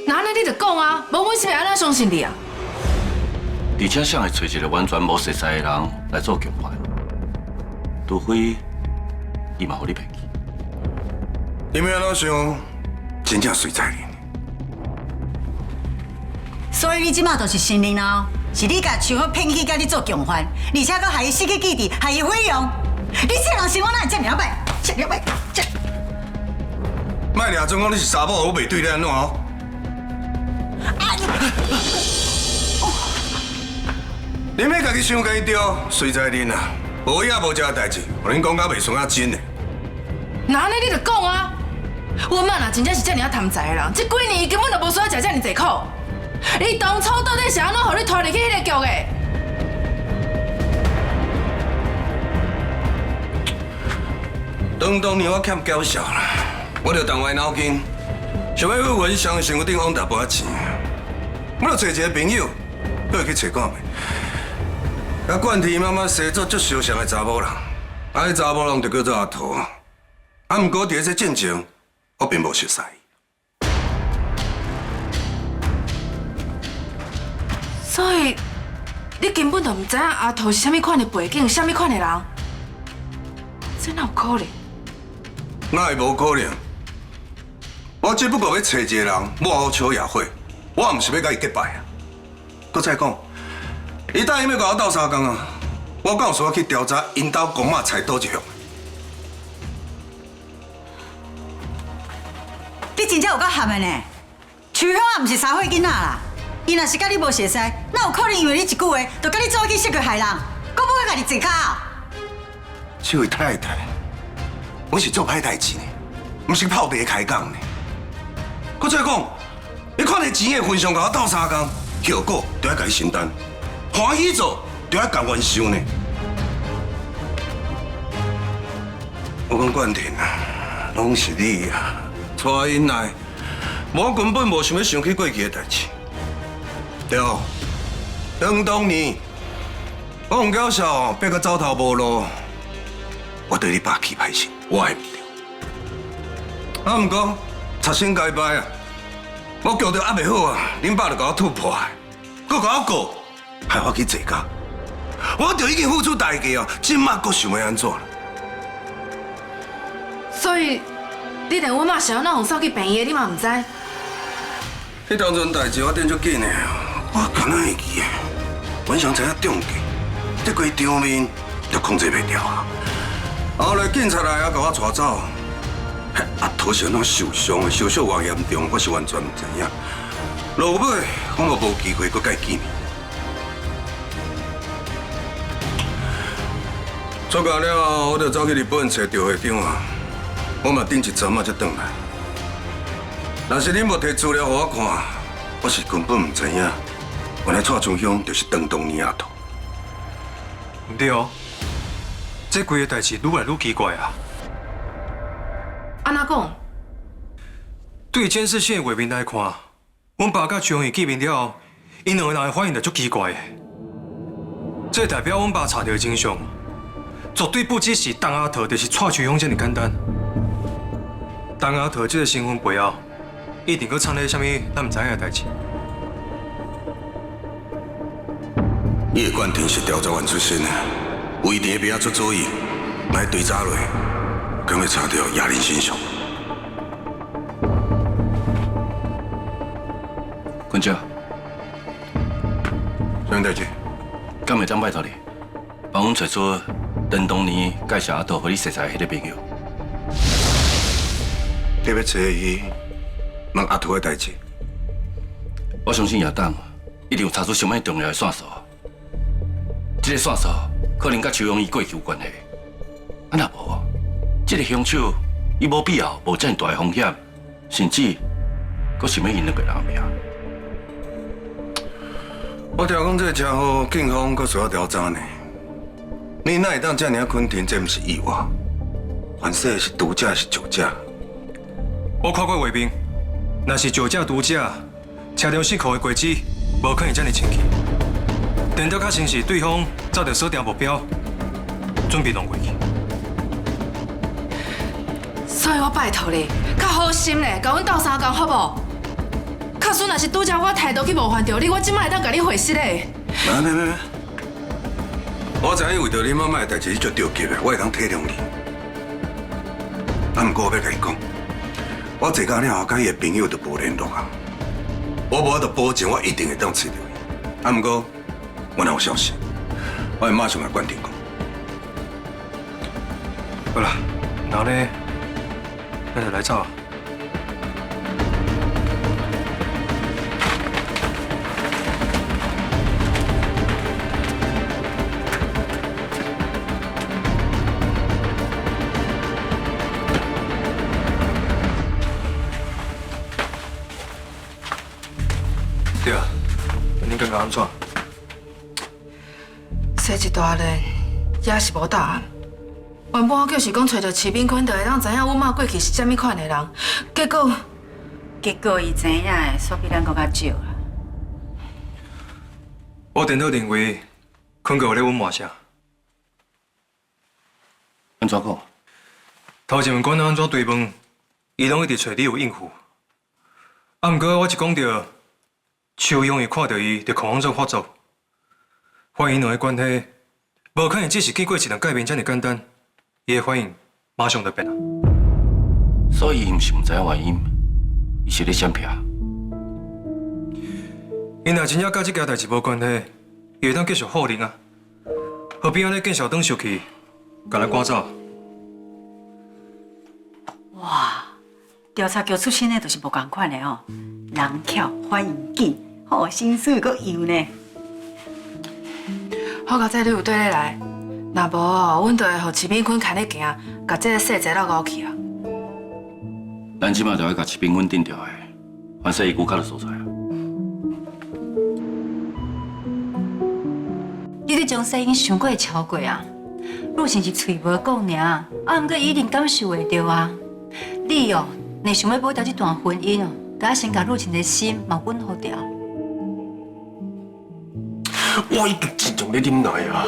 Speaker 3: 那安尼你就讲啊，无阮是要安怎相信你啊？
Speaker 7: 而且想会找一个完全无熟识的人来做共犯。除非伊嘛互你骗去。
Speaker 10: 你们安怎想，真正随在你。
Speaker 8: 所以你即马就是承认哦，是你甲秋芳骗去，甲你做共犯，而且搁害伊失去记忆，害伊毁容。你这人生活哪会这么歹？这么歹，这。
Speaker 10: 莫俩总讲你是查某，我袂对你安怎哦？你要家己想家己对，随在恁啊，无影无这代志，互恁讲甲袂算啊真的。
Speaker 3: 那安尼你就讲啊！我妈若真正是这尔贪财的人，这几年伊根本就无需要食这尔济苦。你当初到底是安怎互你拖入去迄个局的？
Speaker 10: 当年我欠教授啦，我就动歪脑筋，想要去文商生活顶往大把钱，我就找一个朋友，叫伊去找看觅。啊，冠天妈妈生做足相像的查某人，啊，迄查某人就叫做阿桃。啊，毋过伫这进前，我并无熟悉伊。
Speaker 3: 所以你根本就唔知影阿桃是啥物款的背景，啥物款的人，这哪有可能？
Speaker 10: 哪会无可能？我只不过要找一个人幕后敲夜火，我毋是要甲伊结拜啊。搁再讲，伊答应要甲我斗相共啊，我敢有需要去调查因兜公妈菜倒一项？
Speaker 8: 你真正有够含的呢！秋香也毋是三岁囡仔啦，伊若是甲你无熟识，哪有可能因为你一句话，就甲你做去设计害人，搁要甲你坐脚？
Speaker 10: 这位太太，我是做歹代志呢，毋是泡茶开讲呢。搁再讲，你看你钱的份上甲我斗相共，后果就要甲伊承担，欢喜做就要甘愿受呢。我讲冠廷啊，拢是你啊！带因来，我根本无想要想起过去的代志。对，当年我洪教授逼到走投无路，我对你爸起歹心，我会唔对。啊，毋过擦身该败啊！我叫到压袂好啊，恁爸就甲我突破，搁甲我告，害我去坐监。我就已经付出代价啊，即马搁想要安怎？
Speaker 3: 所以。你连我妈是安怎互送去病院的，你嘛唔知？
Speaker 10: 迄当阵代志我顶足紧的，我敢若会记的。阮上知影中计，这规场面就控制袂掉啊。后来警察来啊，甲我带走。阿桃是安怎受伤的，受伤偌严重，我是完全唔知影。落尾我嘛无机会搁甲伊见面。出监了后，我就走去日本找赵会长啊。我嘛等一阵仔才转来。若是恁无摕资料互我看，我是根本唔知影，原来蔡春香就是当年阿桃。
Speaker 6: 唔对哦，这规个代志愈来愈奇怪啊！
Speaker 3: 安怎讲？
Speaker 6: 对监视线的画面来看，阮爸甲张宇见面了后，因两个人的反应就足奇怪的。这代表阮爸查到的真相，绝对不只是陈阿桃，就是蔡春香这么简单。陈阿桃这个身份背后，一定搁藏咧什么咱唔知影的代志。
Speaker 10: 叶冠廷是调查员出身的，有一定的边仔出主意，来对查落，敢会查到亚玲身上。
Speaker 7: 坤姐，
Speaker 10: 啥代志？
Speaker 7: 敢会当拜托你，帮阮找出当年介绍阿桃和你熟识的迄个朋友。
Speaker 10: 你要找伊问阿桃的代志？
Speaker 7: 我相信亚当一定有查出什么重要的线索。这个线索可能甲邱永义过去有关系。啊，若无，这个凶手伊无必要冒这么大的风险，甚至阁想要因两个人命。
Speaker 10: 我听讲这个车祸，警方阁需要调查呢。你哪会当这么肯定这不是意外？反正是毒驾是酒驾。
Speaker 6: 我看过画面，若是酒驾、毒驾，车辆失控的轨迹无可能这么清晰。电调较像是对方早就锁定目标，准备弄过去。
Speaker 3: 所以我拜托你，较好心咧，甲阮斗相共好无？假使若是拄则我态度去冒犯到你，我即摆会当甲你回释咧。
Speaker 10: 没，我知影为着你妈妈的代志，你足着急的，我会当体谅你。啊，不过我要甲你讲，我坐到了后，甲伊的朋友就无联络啊。我无法度保证，我一定会当找到伊。啊，不过我若有消息，我会马上来关电讲。
Speaker 6: 好啦，然后呢，那就来走啊。对啊，恁感觉安怎？
Speaker 3: 洗一大轮，也是无答案。原本我就是讲找到徐炳坤，就会当知影阮妈过去是啥物款的人，结果
Speaker 2: 伊知影的，说比咱搁较少啦。
Speaker 6: 我颠倒认为，坤哥有咧隐瞒啥？
Speaker 7: 安怎讲？
Speaker 6: 头前问管安怎追问，伊拢一直找你有应付。啊，毋过我一讲到秋勇伊看到伊，就恐慌症发作。反应两个关系，无可能只是经过一两改变这么简单，伊的反应马上就变啊。
Speaker 7: 所以伊毋是毋知影原因，伊是咧闪避。
Speaker 6: 伊若真正甲这件代志无关系，伊会当继续护人啊，何必安尼见小灯收去，甲咱赶走？
Speaker 2: 哇，调查局出身的就是无共款的哦，人巧反应紧，好心思阁有呢。
Speaker 3: 好佳哉你有对咧来，若无哦，阮就会互徐炳坤牵咧行，甲这个细节落误去啊。
Speaker 7: 咱即马就要甲徐炳坤定调的，凡说伊骨卡就所在啊。
Speaker 2: 你对将声音想过超过啊？若是嘴无讲尔，啊，毋过伊一定感受会到啊。你哦，若想要保掉这段婚姻哦，甲先甲若晴的心嘛稳好掉。
Speaker 13: 我已经尽量咧忍耐啊！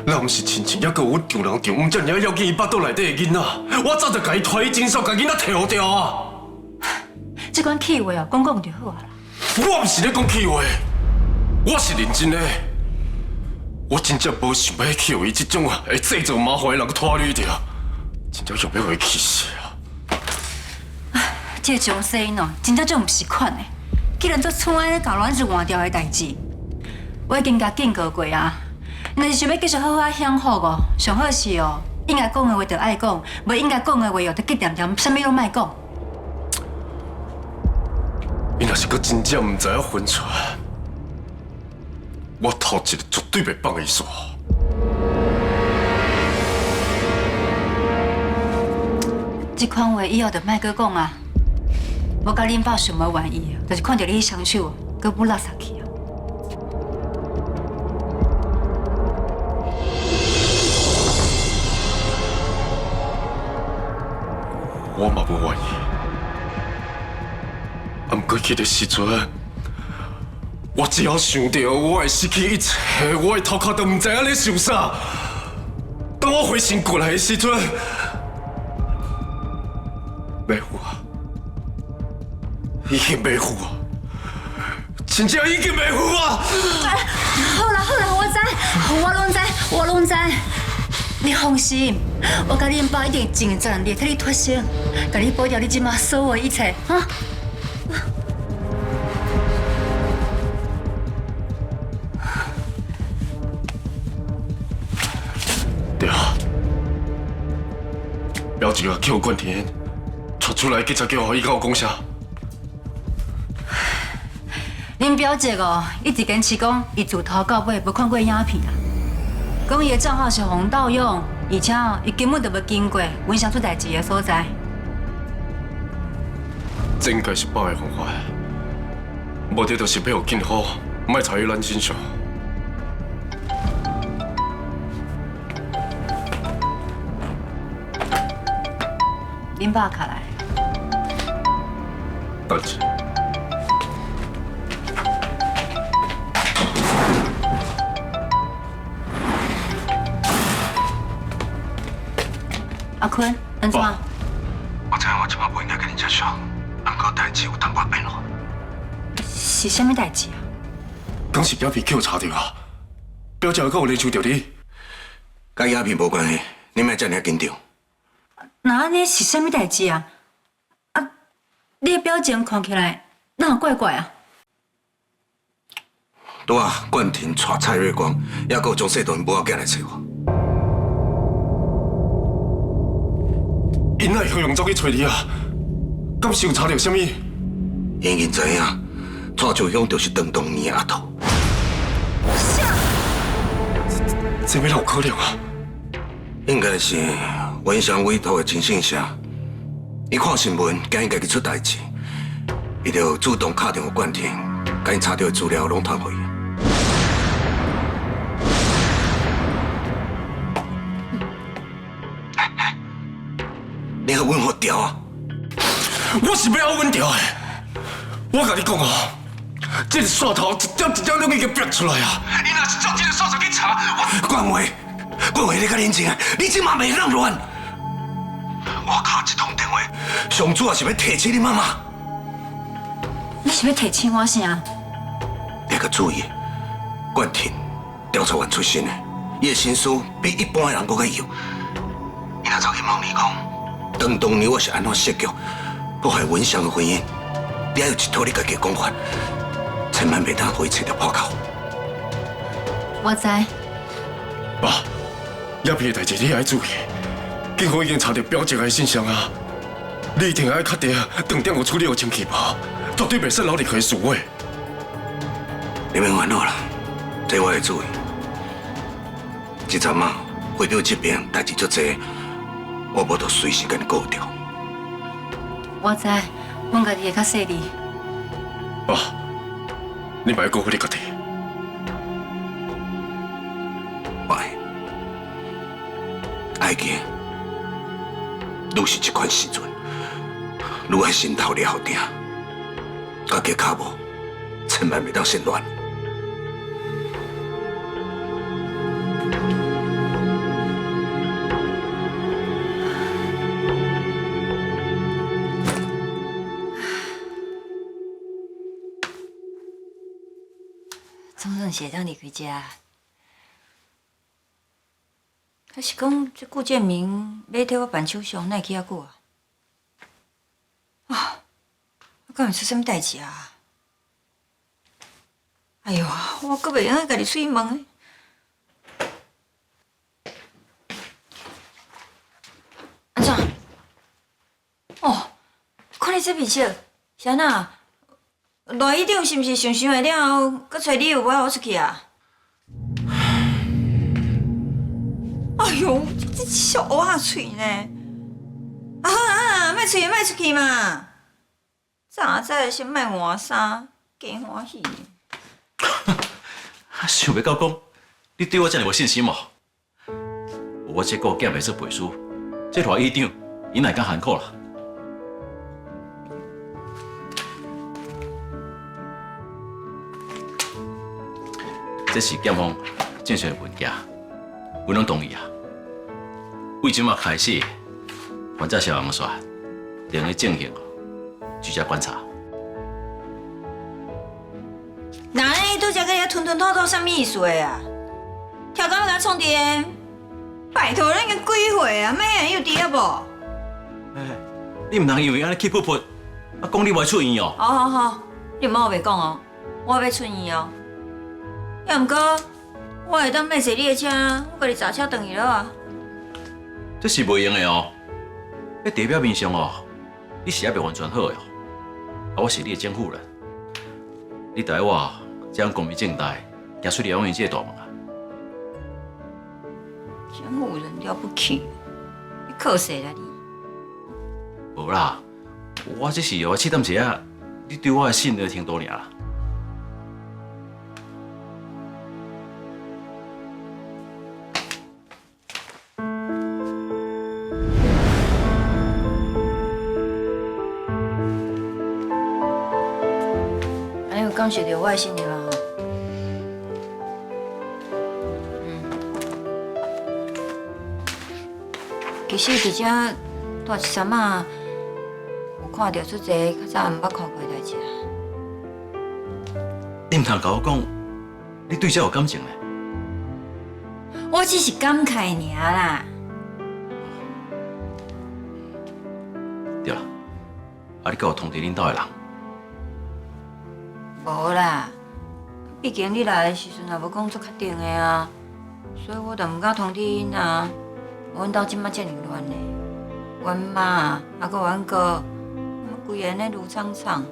Speaker 13: 若毋是亲情，还阁有丈人丈母遮尔要紧伊腹肚内底的囡仔，我早就甲伊拖去诊所，甲囡仔摕掉啊！
Speaker 2: 这款气话哦，讲讲就好啊啦。
Speaker 13: 我毋是咧讲气话，我是认真的。我真正无想要去互伊这种会制造麻烦的人拖累掉，真正想要互伊气死啊！
Speaker 2: 这种声音哦，真正种毋是款的，竟然做厝安尼搞乱是换掉的代志。我已经甲警告过啊，若是想要继续好好享福哦，上好是哦，应该讲的话就爱讲，无应该讲的话哦，就去点点，啥物拢莫讲。
Speaker 13: 伊若是阁真正毋知影分出，我头一个绝对袂放伊煞。
Speaker 2: 这款话以后就莫阁讲啊！我甲恁爸想无愿意，就是看到你双手，阁不垃圾去啊！
Speaker 13: 我嘛无愿意，啊，毋过迄个时阵，我只要想到我会失去一切，我的头壳都毋知影咧想啥。当我回神过来的时阵，袂赴啊，已经袂赴啊，真正已经袂赴啊！
Speaker 2: 好啦，我拢知。你放心，我甲恁爸一定尽全力替你脱身，甲你保掉你即马所有的一切，哈。
Speaker 13: 对啊，表姐啊叫冠田传出来，警察叫我伊甲我讲啥？
Speaker 2: 恁表姐哦，一直坚持讲，伊自头到尾无看过影片啊。讲伊的账号是洪盗用，而且伊根本就无经过阮想出代志的所在。
Speaker 13: 这应该是报的方法，无得就是要有警方莫查于咱身上。
Speaker 2: 恁爸卡来。
Speaker 13: 等一下。
Speaker 2: 阿坤，安怎？
Speaker 10: 我知影我即摆不应该跟你接触，不过代志有淡薄变化。
Speaker 2: 是啥物代志啊？
Speaker 13: 刚是表皮叫我查到啊，表姐还有联想到你，
Speaker 10: 甲鸦片无关系，你莫遮尔紧张。
Speaker 2: 那安尼是啥物代志啊？啊，你的表情看起来哪有怪怪啊？
Speaker 10: 拄啊，冠廷带蔡瑞光，还有将谢东因母仔囝来找我。
Speaker 13: 因哪会向走去找你啊？敢是有查到啥物？
Speaker 10: 因因知影，蔡秋香就是邓东年的阿头。
Speaker 13: 这要哪有可能啊？
Speaker 10: 应该是文祥委托的征信社，伊看新闻，惊伊家己出代志，伊就主动打电话冠廷，甲因查到的资料拢传回伊。你还稳好调啊？
Speaker 13: 我是要稳调的。我甲你讲哦，这个线头一点一点拢已经逼出来啊！你若是照这个线头去查，
Speaker 10: 冠伟，你较冷静啊！你即马袂让乱。我敲一通电话，上主要是要提醒你妈妈。
Speaker 2: 你是要提醒我啥？
Speaker 10: 你要注意，冠廷调查员出身的，伊的心思比一般的人搁较幼。伊若走去问你讲，当年我是安怎设局破坏文祥的婚姻，你还有一套你家己的讲法，千万袂当互伊找到破口。
Speaker 2: 我知。
Speaker 13: 爸，鸦片的代志你爱注意。警方已经查到表姐的信箱啊！你一定要确定当点有处理好清气吧，绝对袂使留任何事话。
Speaker 10: 你免烦恼啦，这我会注意。这阵啊，会长这边代志足多，我无得随时甲你顾着。
Speaker 2: 我知，阮家己会较细腻。
Speaker 13: 爸，你莫辜负你家己。
Speaker 10: 拜，爱记，愈是这款时阵，愈爱心头了定，家己脚步千万袂当先乱。
Speaker 14: 总算是会当离开家。还是讲这顾建明要替我办手续，哪会去遐久啊？啊，敢会出什么代志啊？哎呦，我阁袂用家己出去问诶。安怎？哦，看你这面色，是安那？赖医长是毋是想的了后，搁找理由要我出去啊？哎呦，这小乌鸦嘴呢！啊好啊，莫出去嘛！早知先莫换衫，加欢喜。
Speaker 7: 想袂到讲，你对我这么无信心哦。我这个囝袂说背书，这赖医长，伊哪敢含苦啦？这是检方正常的文件，我拢同意啊。为即马开始，反正消防栓连个进行居家观察。
Speaker 14: 那你拄则个遐吞吞吐吐，啥物意思啊？跳到要甲创电？拜托，咱已经几岁啊，咩有伫啊无？
Speaker 7: 你唔通因为安尼气噗噗，啊讲你袂出院哦。
Speaker 14: 好，你莫后袂讲哦，我要出院哦。要毋过，我会当买坐你的车，我甲你驾车转去了啊。
Speaker 7: 这是袂用的哦。在地表面上哦，你是还袂完全好的哦。啊，我是你的监护人，你带我这样光明正大行出疗养院这个大门啊。
Speaker 14: 监护人了不起，你靠谁啦你？
Speaker 7: 无啦，我只是我试探一下你对我的信任程度尔啦。
Speaker 14: 感受到我的信任啊！其实伫遮大一山啊，有看到出一个较早毋捌看过的代志啊。
Speaker 7: 你唔通甲我讲，你对这有感情嘞？
Speaker 14: 我只是感慨尔啦。
Speaker 7: 对啦，啊，你敢有通知恁兜的人？
Speaker 14: 无啦，毕竟你来的时阵也无讲足确定的啊，所以我就唔敢通知因啊。阮兜即马遮尔乱呢，阮妈还阁阮哥，规个安尼如苍苍。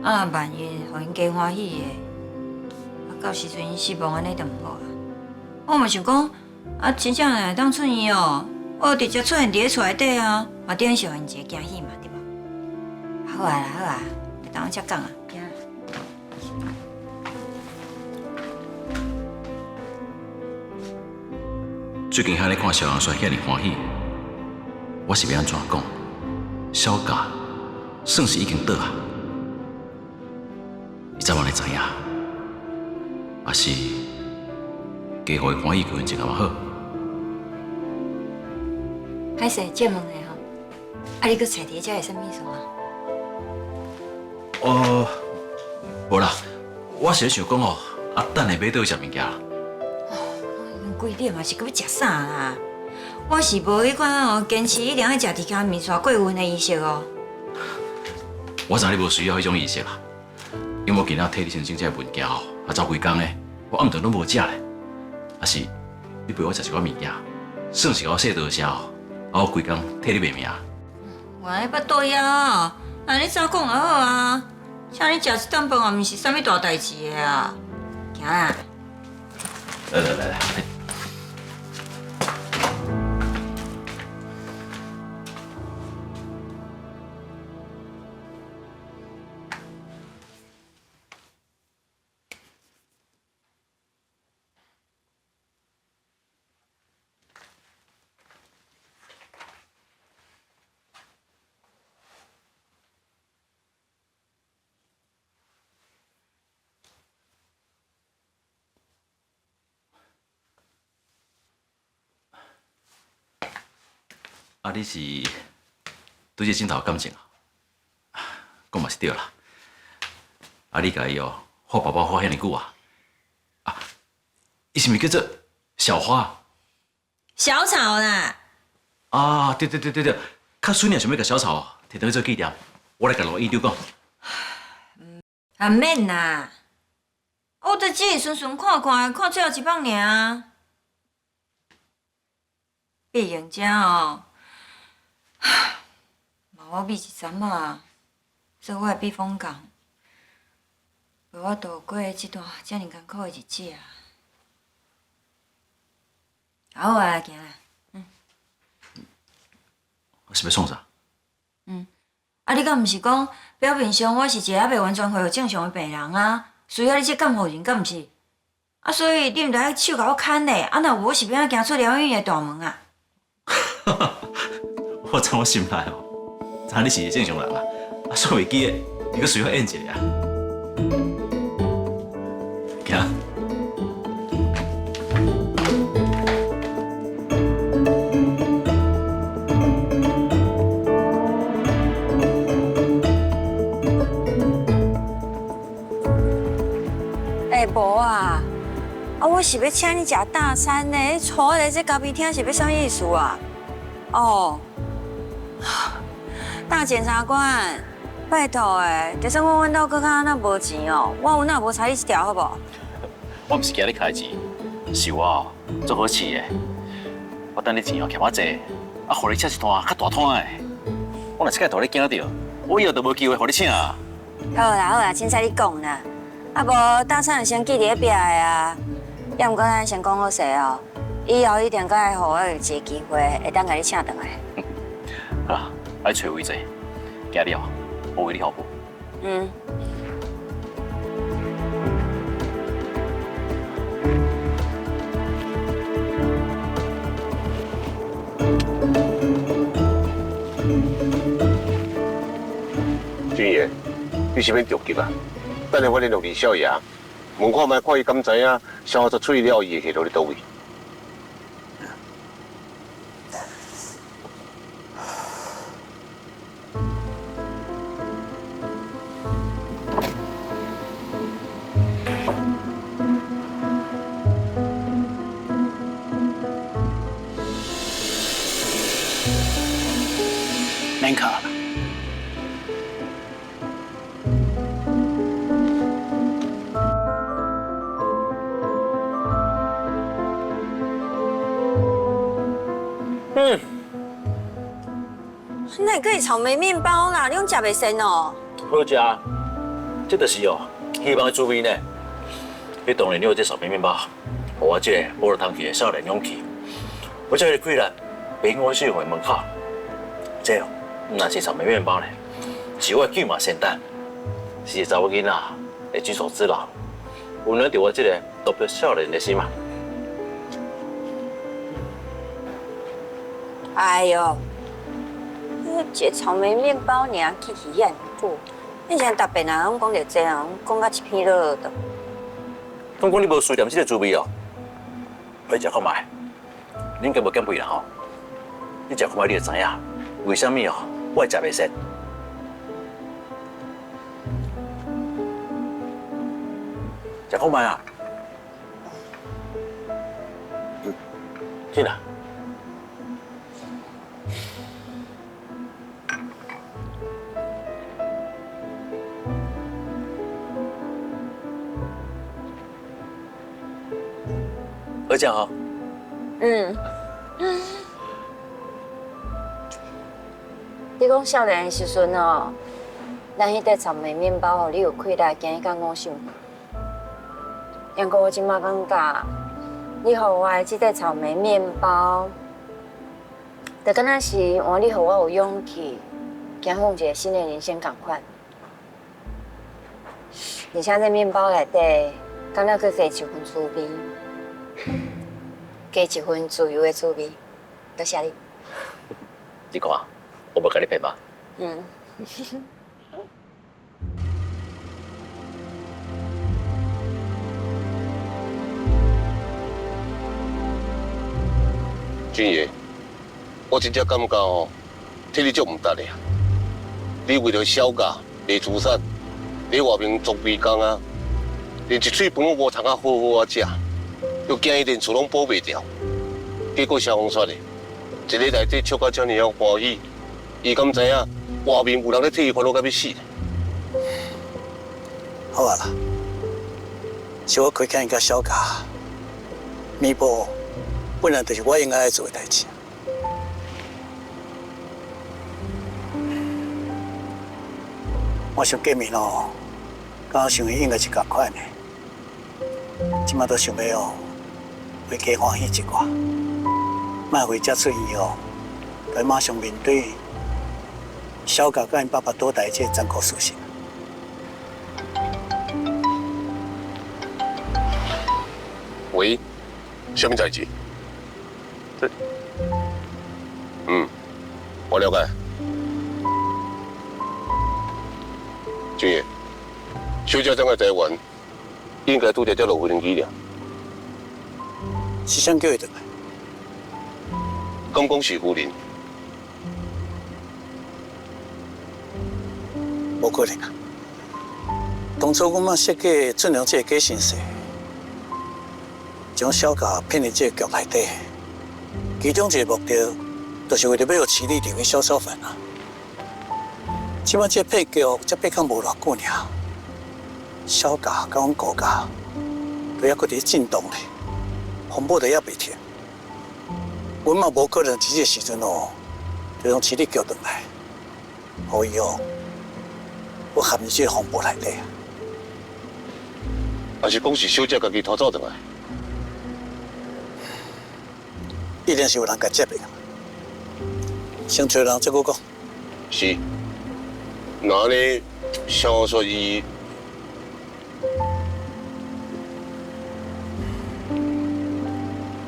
Speaker 14: 啊，若万一互因加欢喜的，啊，到时阵因失望安尼就唔好啊。我嘛想讲，啊，真正会当出院哦，我直接出现伫咧厝内底啊，嘛顶受因一个惊喜嘛，对无？好啊啦，好啊，就当我遮讲啊，行啦。
Speaker 7: 最近遐咧看小杨帅遐尔欢喜，我是要安怎讲？小家算是已经倒啊，你早晚会知影，还是加互伊欢喜过一下嘛好？
Speaker 14: 歹势，借问的吼，啊，你搁找伫遮是啥物事啊？
Speaker 7: 无啦，我是咧想讲哦，啊，等下买倒去食物件啦。
Speaker 14: 几点嘛是搁要食啥啦？我是无迄款哦，坚持一定要食伫家面线过温的仪式哦。
Speaker 7: 我知你无需要迄种仪式啦，因为我今仔替你先生这物件吼，啊走规工诶，我暗顿拢无食咧，啊是你陪我食一寡物件，算是甲我说多谢哦，啊我规工替你卖命。
Speaker 14: 我迄巴肚枵哦，那你早讲就好啊。请你食一顿饭也毋是啥物大代志的啊。行啦。
Speaker 7: 来。啊，你是对这镜头有感情啊？讲嘛是对啦。啊，你甲伊哦，画包包画遐尼久啊？啊，伊是毋是叫做小花？
Speaker 14: 小草啦。
Speaker 7: 啊，对，较水呢，想要甲小草摕倒去做纪念，我来甲罗伊丢讲。
Speaker 14: 啊免啦，我就只是顺顺看最后一放尔。毕竟遮哦。嘛，我秘一针啊，做我的避风港，陪我度过这段遮尔艰苦的日子啊。好啊，行啦，
Speaker 7: 是要创啥？
Speaker 14: 啊，你敢毋是讲表面上我是一个还未完全恢复正常的病人啊？需要你这监护人，敢毋是？啊，所以你毋得手甲我牵咧，啊，若有我是要行出疗养院的大门啊！
Speaker 7: 我知我心内哦，知你是个正常人啊，啊，所以记得你阁需要演一下啊。行。
Speaker 14: 无啊，我是要请你食大餐呢，你坐在这咖啡厅是要啥意思啊？哦，大检察官，拜托诶，就算阮兜搁较安那无钱哦，我有哪无差你一条好无？
Speaker 7: 我毋是惊你开钱，是我哦做好市的，我等你钱哦欠我济，啊，互你请一摊较大摊的。我若这个大你惊到，我以后就无机会互你请啊。
Speaker 14: 好啦，凊彩你讲啦。啊无，大餐就先记伫咧壁的啊。要毋过咱先讲好势哦，以后一定阁会互我有一个机会，会当甲你请倒来。
Speaker 7: 好啦，来找位坐，今日哦，我为你服务。
Speaker 10: 君爷，你是免着急啊？等下我联络李少爷，问看卖，看伊敢知影小花做处理了，伊会去落伫倒位。
Speaker 11: 哪可以草莓面包啦？你用食袂生哦？
Speaker 15: 好食，这就是哦，希望的滋味呢。迄当然你有这草莓面包，互我这个无落汤气的少年勇气。我这个贵人平安社会门口，这哦，若是草莓面包呢，是我舅妈仙丹，是查某囡仔的举手之劳，温暖着我这个特别少年的心嘛。
Speaker 11: 哎呦，一个草莓面包尔，去鱼眼久，你现在逐遍啊，拢讲着这样，讲到一片落的。
Speaker 15: 讲你无思念这个滋味哦，快食看卖。你应该无减肥啦吼，你食看卖你就知影，为什么哦我会食袂生。食看卖啊！进来。好食吼。
Speaker 11: 你讲少年的时阵哦，咱迄块草莓面包哦，你有亏待今日到5想。不过我即马感觉，你予我的这块草莓面包，就敢若是换你予我有勇气，行向一个新的人生同款。而且这面包内底，敢若佫加一份滋味。加一份自由的滋味，多谢你。
Speaker 15: 你看，我无甲你骗吧？
Speaker 10: 俊爷，我真正感觉哦，替你足唔值的啊！你为了小价卖慈善，你外面做美工啊，连一嘴饭都无通啊好好啊食。又惊伊连厝拢保袂掉，结果消防栓的，一日内底笑到遮尔欢喜，伊敢知影外面有人咧替伊烦恼到要死。
Speaker 9: 好啊啦，是我亏欠伊甲小家，弥补本来就是我应该做的代志。我想见面哦，甲我想的应该是同款的，即马都想要哦。为家欢喜一寡，莫回家出院哦，该马上面对小家甲因爸爸倒台这残酷事实。
Speaker 10: 喂，什么代志？我了解。俊爷，小姐长的台湾应该拄着落无人机了。
Speaker 9: 是谁叫伊倒来？
Speaker 10: 讲是夫人，
Speaker 9: 无可能啊！当初我们设计准良这个假形势，将小家骗入这个局内底，其中一个目标，就是为了要饲你成为小小贩啊！即摆这骗局才骗到无偌久尔，小家甲阮顾家都还搁伫震动咧。风暴都也袂停，阮嘛无可能伫这时阵哦，就用饲你叫转来，可以哦，我陷入这个风暴内底啊。
Speaker 10: 还是讲是小姐家己逃走转来？
Speaker 9: 一定是有人甲接的。先找人再讲讲。
Speaker 10: 是。那呢，想说伊。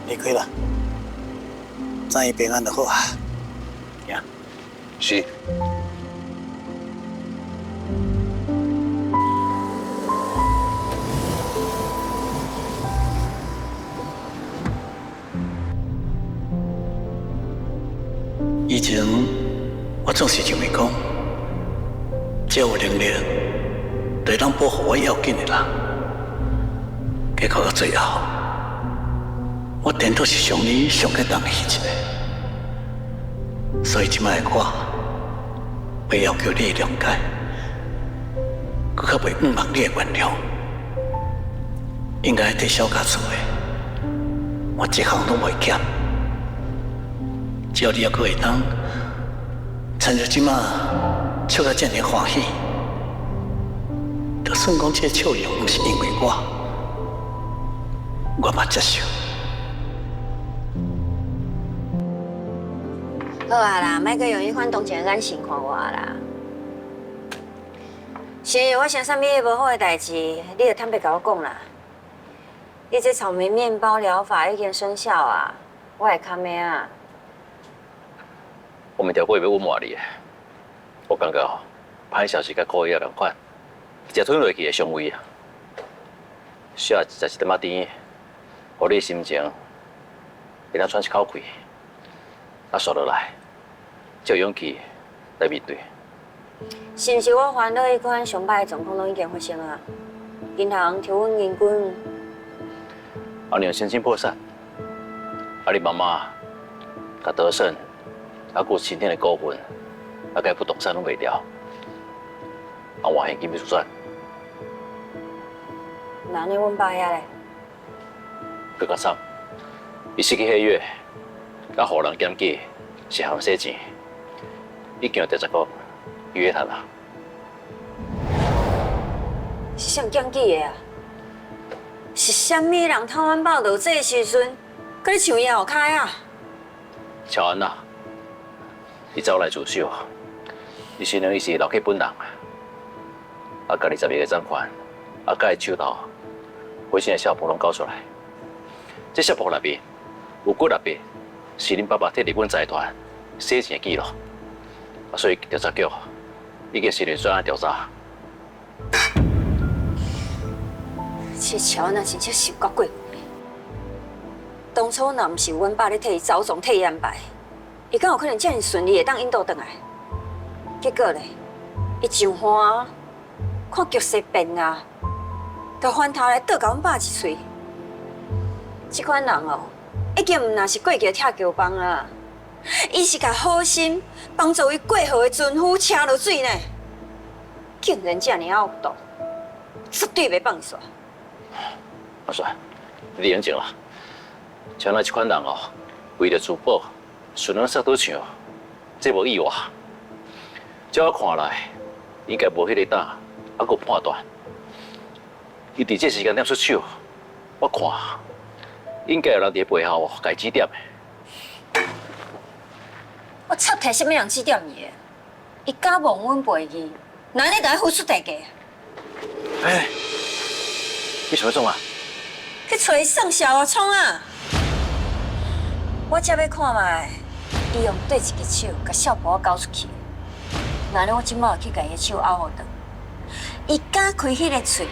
Speaker 9: 离开了，咱伊平安就好啊。呀，
Speaker 10: 是。
Speaker 9: 以前我总是认为讲，只要有能力，就当保护我要紧的人。结果到最后。我颠倒是上你上个当戏一个，所以即摆的我，会要求你谅解，佮较袂毋望你的原谅。应该替小家做的，我一项拢袂减。只要你还佫会当
Speaker 16: 趁着即马笑得这么欢喜，就算讲这笑容不是因为我嘛接受。
Speaker 14: 好啊啦，莫阁用迄款同情的眼神看我啦。是我想啥物无好的代志，你就坦白甲我讲啦。你这草莓面包疗法已经生效啊，我会看咩啊？
Speaker 15: 我们条过要稳活你，我感觉歹消息甲苦药同款，食吞落去的上胃啊。需要食一点仔甜，互你心情变当喘一口气，啊，刷落来，才有勇气来面对。
Speaker 14: 是毋是我烦恼迄款上歹的状况拢已经发生啊？银行抽阮银根，
Speaker 15: 你有身心破产，你妈妈甲德胜，还有今天的股份，甲不动产拢卖掉，换现金要算。
Speaker 14: 那呢，阮爸遐咧？
Speaker 15: 更较惨，伊失去迄月，甲互人检举，是项洗钱，已经有第10个月赚啦。
Speaker 14: 是啥检举的啊？是啥物人偷阮报道这时阵，搁咧抢伊后骹啊？
Speaker 15: 乔安娜，伊走来自首，伊承认伊是留去本人，甲20亿个账款，甲伊手头回身的小婆拢交出来。这小婆内面有几6笔是恁爸爸摕日本财团洗钱的记录，所以调查局已经成立专案调查。
Speaker 14: 这乔安娜真正是有够过分的。当初若毋是阮爸咧替伊找总替伊安排，伊敢有可能这么顺利会当引导转来？结果咧，伊上岸看局势变啊，就翻头来倒甲阮爸一喙。这款人哦，已经毋若是过桥拆桥帮啊，伊是甲好心帮助伊过河的船夫车落水呢，竟然这么恶毒，绝对袂放煞。
Speaker 15: 阿帅，你冷静啦。像咱这款人哦，为了自保，顺人杀倒抢，这无意外。照我看来，应该无迄个胆，还佫判断。伊伫这时间点出手，我看应该有人伫背后甲伊指点的。
Speaker 14: 我插题什么人指点伊的？伊敢忘阮背义，那你就要付出代价。
Speaker 15: 哎，你想要创啊？
Speaker 14: 去找送小啊创啊！我才要看卖，伊用对一只手甲小婆交出去。那呢，我即马去甲伊的手拗互断。伊敢开迄个喙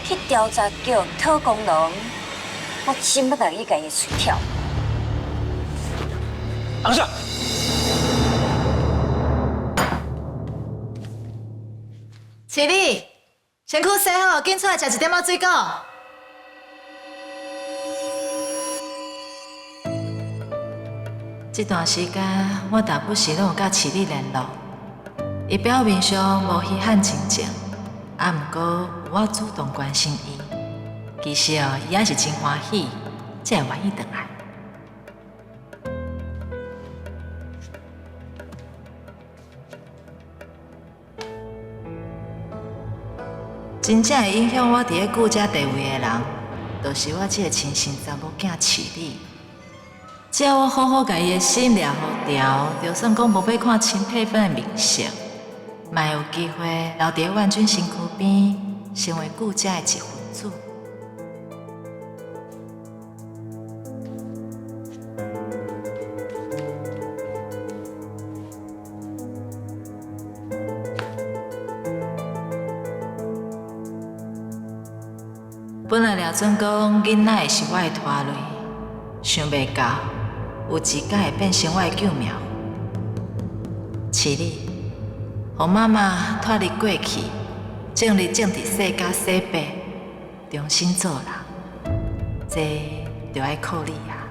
Speaker 14: 去调查局讨功劳，我真要来去甲伊的喙挑。
Speaker 15: 昂上！
Speaker 17: 起立，身躯洗好，紧出来食一点仔水果。这段时间，我大不时拢有甲市里联络，伊表面上无稀罕亲情，毋过我主动关心伊，其实哦，伊也是真欢喜，才会愿意回来。真正会影响我伫咧顾家地位的人，就是我这个亲生查某囝市里。只要我好好甲伊的心抓好调，就算讲无要看亲配分的面色，嘛有机会留伫咧万军身躯边，成为顾家的一份子。本来廖准讲囡仔会是我的拖累，想袂到有一天会变成我的救命。饲你，互妈妈脱离过去，正日正直洗甲洗白，重新做人，这就要靠你啊！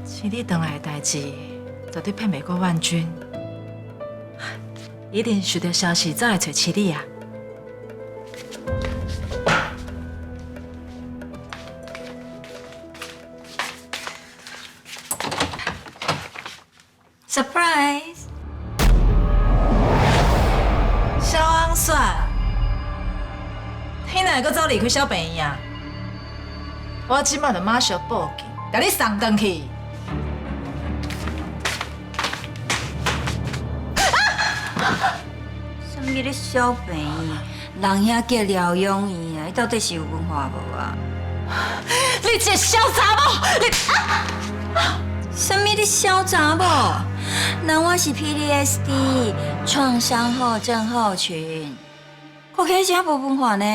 Speaker 17: 饲你回来的代志，绝对骗袂过万军。一定收到消息，再来找饲你啊！
Speaker 14: surprise。
Speaker 17: 小王雪，你哪会搁走离开小病院啊？我即马就马上报警，甲你送回去。
Speaker 14: 什么咧小病院？人遐叫疗养院啊，你到底是有文化无啊？
Speaker 17: 你这小查某，你
Speaker 14: 什么咧小查某？那我是 PTSD 创伤后症候群，我开始无文化呢。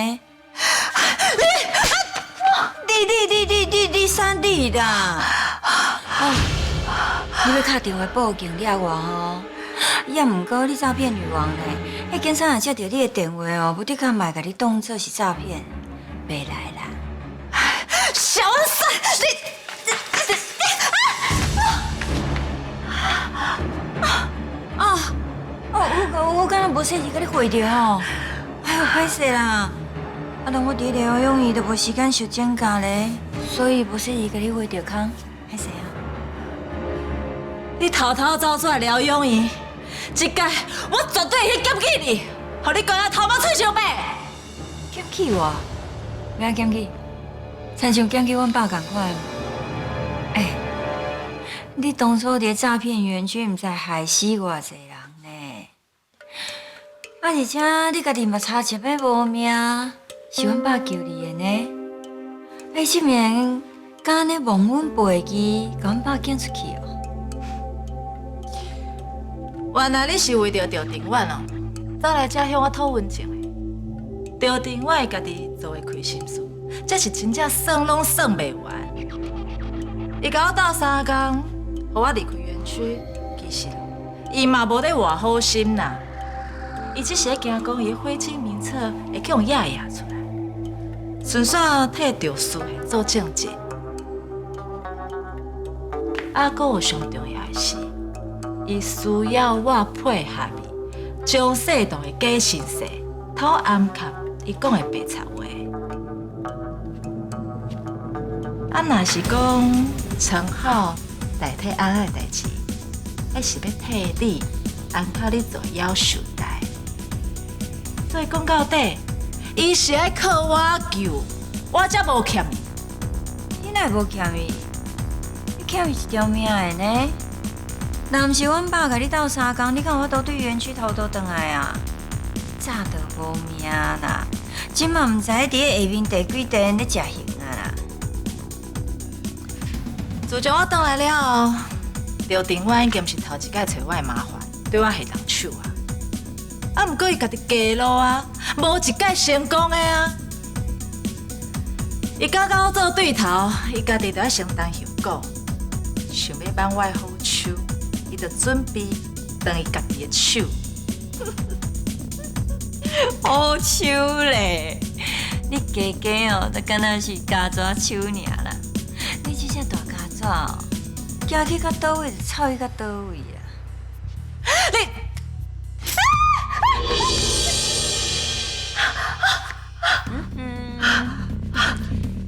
Speaker 14: 你啥你啦？你要打电话报警了我吼，也毋过你诈骗女王呢？迄警察若接到你的电话哦，无得敢卖甲你当作是诈骗，袂来啦。
Speaker 17: 小三，
Speaker 14: 我敢若无细时甲你回着吼，哎呦，歹势啦！但我伫疗养院都无时间受检查咧，所以无细时甲你回着空，歹势啊！
Speaker 17: 你偷偷走出来疗养院，这届我绝对会检举你，互你关啊头毛吹上白。
Speaker 14: 检举我？咩检举？亲像检举阮爸同款。你当初伫诈骗园区，毋知害死偌济人呢？而且你家己嘛差点要无命，是阮爸救你的呢。这面敢安尼忘阮背记，甲阮爸捡出去哦。
Speaker 17: 原来你是为着赵定远哦，走来这向我讨温情的。赵定远会家己做会开心事，这是真正算拢算袂完。伊甲我斗3工，互我离开园区，其实伊嘛无咧偌好心啦。伊只是惊讲伊的灰烬名册会去用压出来，纯粹替赵书记做证据。还佫有上重要的是，伊需要我配合伊，将适当的假信息偷暗卡伊讲的白贼话。若是讲陈浩代替安安的代志，迄是要替你安卡你做要求代。所以讲到底，伊是爱靠我救，我才无欠伊。
Speaker 14: 你哪会无欠伊？你欠伊一条命的呢？若毋是阮爸甲你斗3工，你看我都对园区偷渡倒来啊，早就无命啦！今嘛毋知伫咧下面第几天咧食刑啊啦！
Speaker 17: 自从我倒来了后，刘定远已经毋是头一摆找我的麻烦，对我下动手啊！啊，毋过伊家己加路啊，无一届成功的啊！伊甲我做对头，伊家己就要承担后果。想要挽我的好手，伊就准备断伊家己的手。
Speaker 14: 好手咧！你家家哦，就敢若是加蛇手尔啦！你这只大家蛇哦，行去到倒位就臭去到倒位啊！
Speaker 17: 你。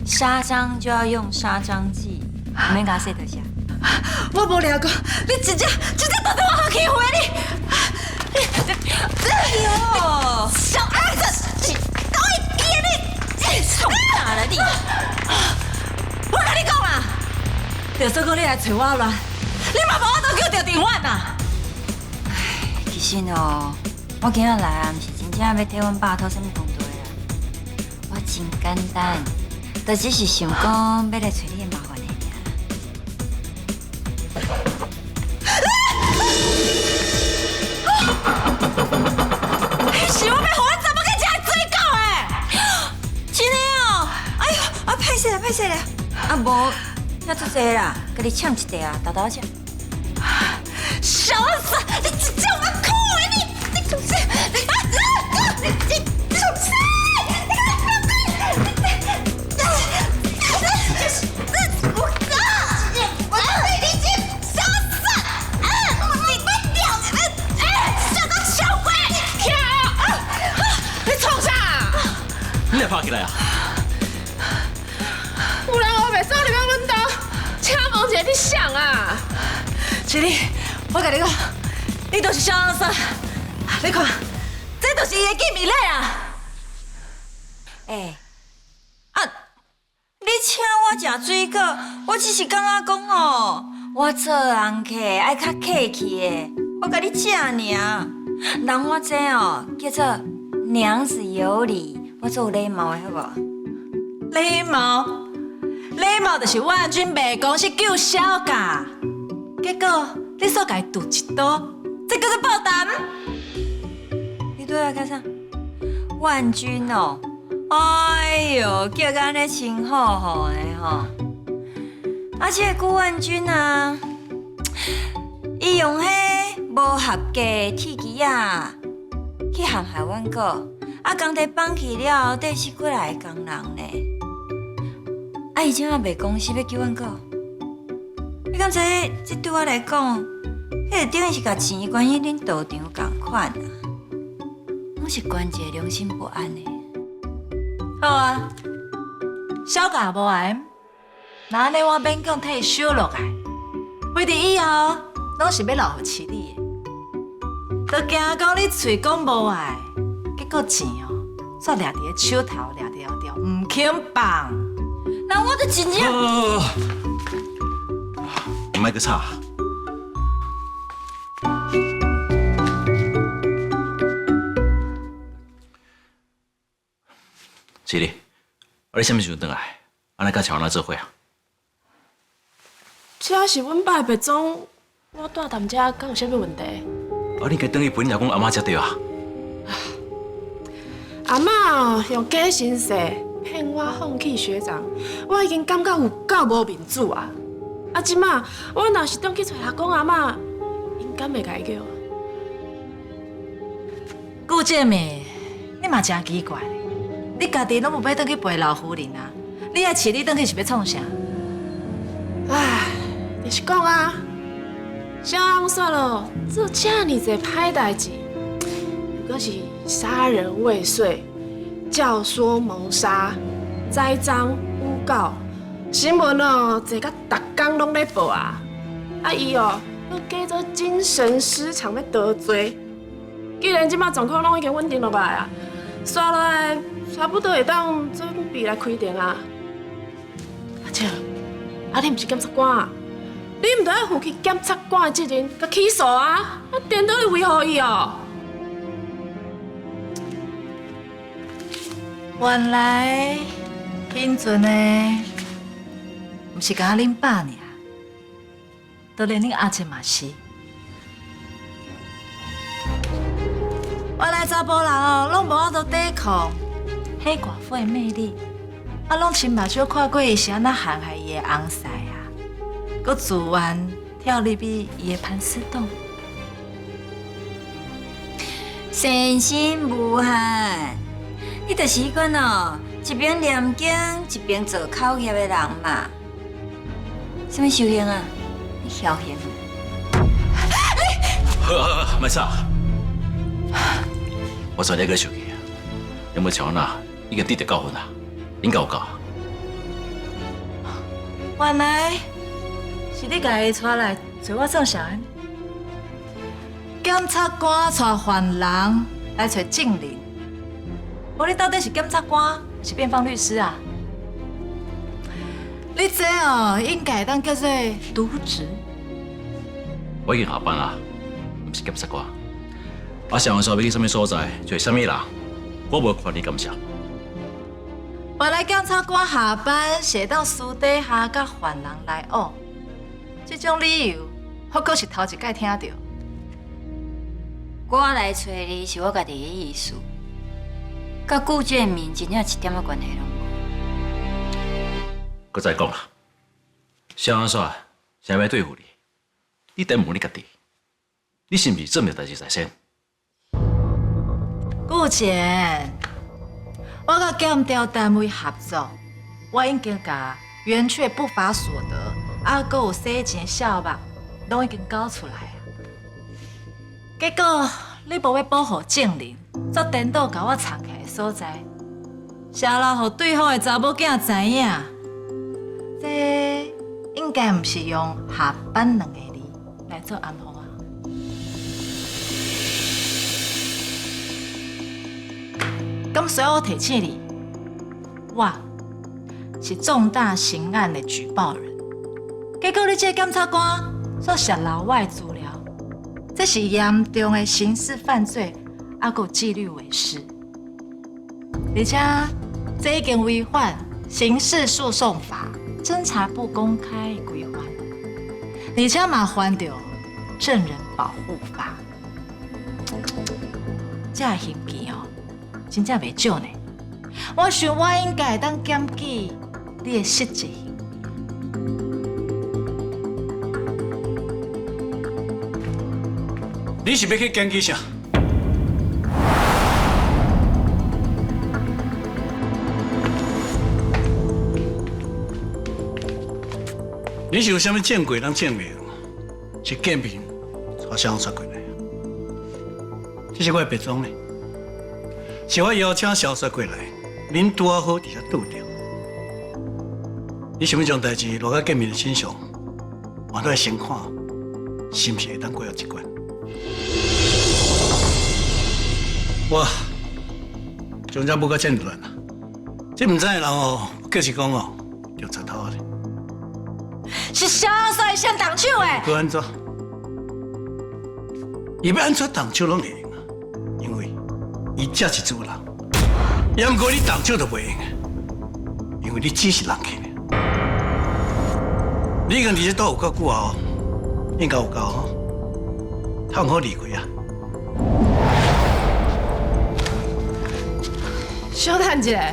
Speaker 14: 杀蟑就要用杀蟑剂，免甲说着啥。
Speaker 17: 我无聊过，你真正到底我好欺负你！
Speaker 14: 哎呦，
Speaker 17: 小儿子，搞伊记你，
Speaker 14: 冲啥了你？
Speaker 17: 我甲你讲啦，就算讲你来找我乱，你嘛无法度叫赵定远啊！
Speaker 14: 其实哦，我今仔来啊，毋是真正要替阮爸讨什么公道啦，我真简单。就只是想讲要来找你的麻烦的
Speaker 17: 尔。是我要互阮查某囝食水狗的，
Speaker 14: 真的哦！哎呦，歹势啦，歹势啦！啊无，遐足济啦，甲你抢一袋啊，豆豆食。
Speaker 17: 小子，你真正有够的你总是你总是。
Speaker 15: 你来拍起来啊！
Speaker 12: 有人我袂走入阮兜，请问一下你想啊？
Speaker 17: 是你，我我甲你讲，你就是小红嫂，你看，这就是伊的见面礼啊！
Speaker 14: 你请我食水果，我只是感觉讲哦，我做人客爱较客气的，我甲你请尔。人我这哦叫做娘子有礼，我做有礼貌的好无？
Speaker 17: 礼貌就是万军卖公是救小价，结果你所甲伊赌一刀，这叫做报答。
Speaker 14: 你对我讲啥？万军哦，哎哟，叫甲安尼称好好的吼。啊，这个顾万军啊，伊用迄无合格的铁枝啊去陷害阮哥，啊，工地放弃了，底死过来的工人呢。啊，伊怎啊袂讲是要救阮哥？你敢知这对我来讲，迄个等于是甲钱关于恁道场共款啊，我是关一个良心不安的。
Speaker 17: 好啊，小价无碍，那安尼我免讲替伊收落来，为伫以后拢是要留互饲你的。都惊讲你嘴讲无碍，结果钱哦，煞掠伫个手头掠了了，唔肯放。
Speaker 14: 那我就真正……
Speaker 7: 你卖个吵。是哩，你什么时阵回来？安尼甲乔安做伙啊？
Speaker 12: 这是阮爸的白种，我住踮遮，敢有啥物问题？
Speaker 7: 你该等于陪你老公阿妈才对啊。
Speaker 12: 阿嬷用假身世骗我放弃学长，我已经感觉有够无面子啊！啊，即马我若是转去找阿公阿嬷，因敢会甲伊叫？
Speaker 17: 顾建明，你嘛真奇怪咧！你家己拢无要转去陪老夫人啊？你爱饲你转去是要创啥？
Speaker 12: 唉，就是讲啊，小红煞咯，做遮尔济歹代志，又搁是杀人未遂、教唆谋杀、栽赃诬告，新闻哦，坐甲逐工拢咧报啊！啊伊哦，搁假做精神失常要得罪。既然即马状况拢已经稳定落来啊，刷落来差不多会当准备来开庭啊！阿姐，啊你毋是检察官啊？你毋得要负起检察官的责任，甲起诉啊！啊，颠倒去维护伊哦！
Speaker 17: 原来迄阵呢，毋是甲恁爸尔，都连恁阿姐嘛是。原来查甫人哦，拢无法度抵抗迄寡妇的魅力，啊，拢亲目睭看过伊是安那陷害伊的翁婿啊，佮自愿跳入去伊的盘丝洞。
Speaker 14: 身心无限，你就是迄款哦，一边念经一边做口业的人嘛。什么修行啊？你侥幸啊？
Speaker 7: 好，卖吵。我昨日个手机啊，有冇乔娜已经得到教训啦，应该有教。
Speaker 17: 原来是你家己带来找我做啥？检察官带犯人来找证人，无你到底是检察官还是辩方律师啊？你这哦，应该当叫做渎职。
Speaker 7: 我已经下班啦，唔是检察官。我想说要去什么所在，做什么人，我无权利干涉。
Speaker 17: 原来检察官下班是当私底下甲犯人来往，这种理由我阁是头一摆听到。
Speaker 14: 我来找你是我家己的意思，甲顾建明真正一点仔关系拢无。
Speaker 7: 搁再讲啦，小安煞想要对付你，你得问你家己，你是毋是做唔到代志在先？
Speaker 17: 顾简，我甲检调单位合作，我已经甲圆确不法所得，还阁有洗钱小目，拢已经交出来啊。结果你无要保护证人，则颠倒甲我藏起来的所在，泄露予对方的查某囝知影，这应该毋是用下班2个字来做暗号啊。随我提醒你，我是重大刑案的举报人，结果你这检察官却泄露我的资料，这是严重的刑事犯罪，还有纪律违失，而且这已经违反刑事诉讼法侦查不公开的规范，而且嘛犯到证人保护法，这刑期哦，真正袂少呢。我想我应该会当检举你的失职行
Speaker 9: 你是要去检举啥？你是有啥物证据能证明是建平带小红带过来？这是我的别庄呢，是我邀请小红过来，恁拄好伫遐拄着。你想要将代志落到建平的身上，我都要先看，是不是会当过到这关？我将这不到这么乱啊！这唔知的人哦，就是讲哦，就插头咧。
Speaker 17: 是小帅先动手的。
Speaker 9: 要安怎？伊要安怎动手拢会用啊？因为伊才是主人。也毋过你动手就袂用啊，因为你只是人客。你跟伫这岛有够久啊？应该有够哦，通好离开啊！
Speaker 12: 小等一下，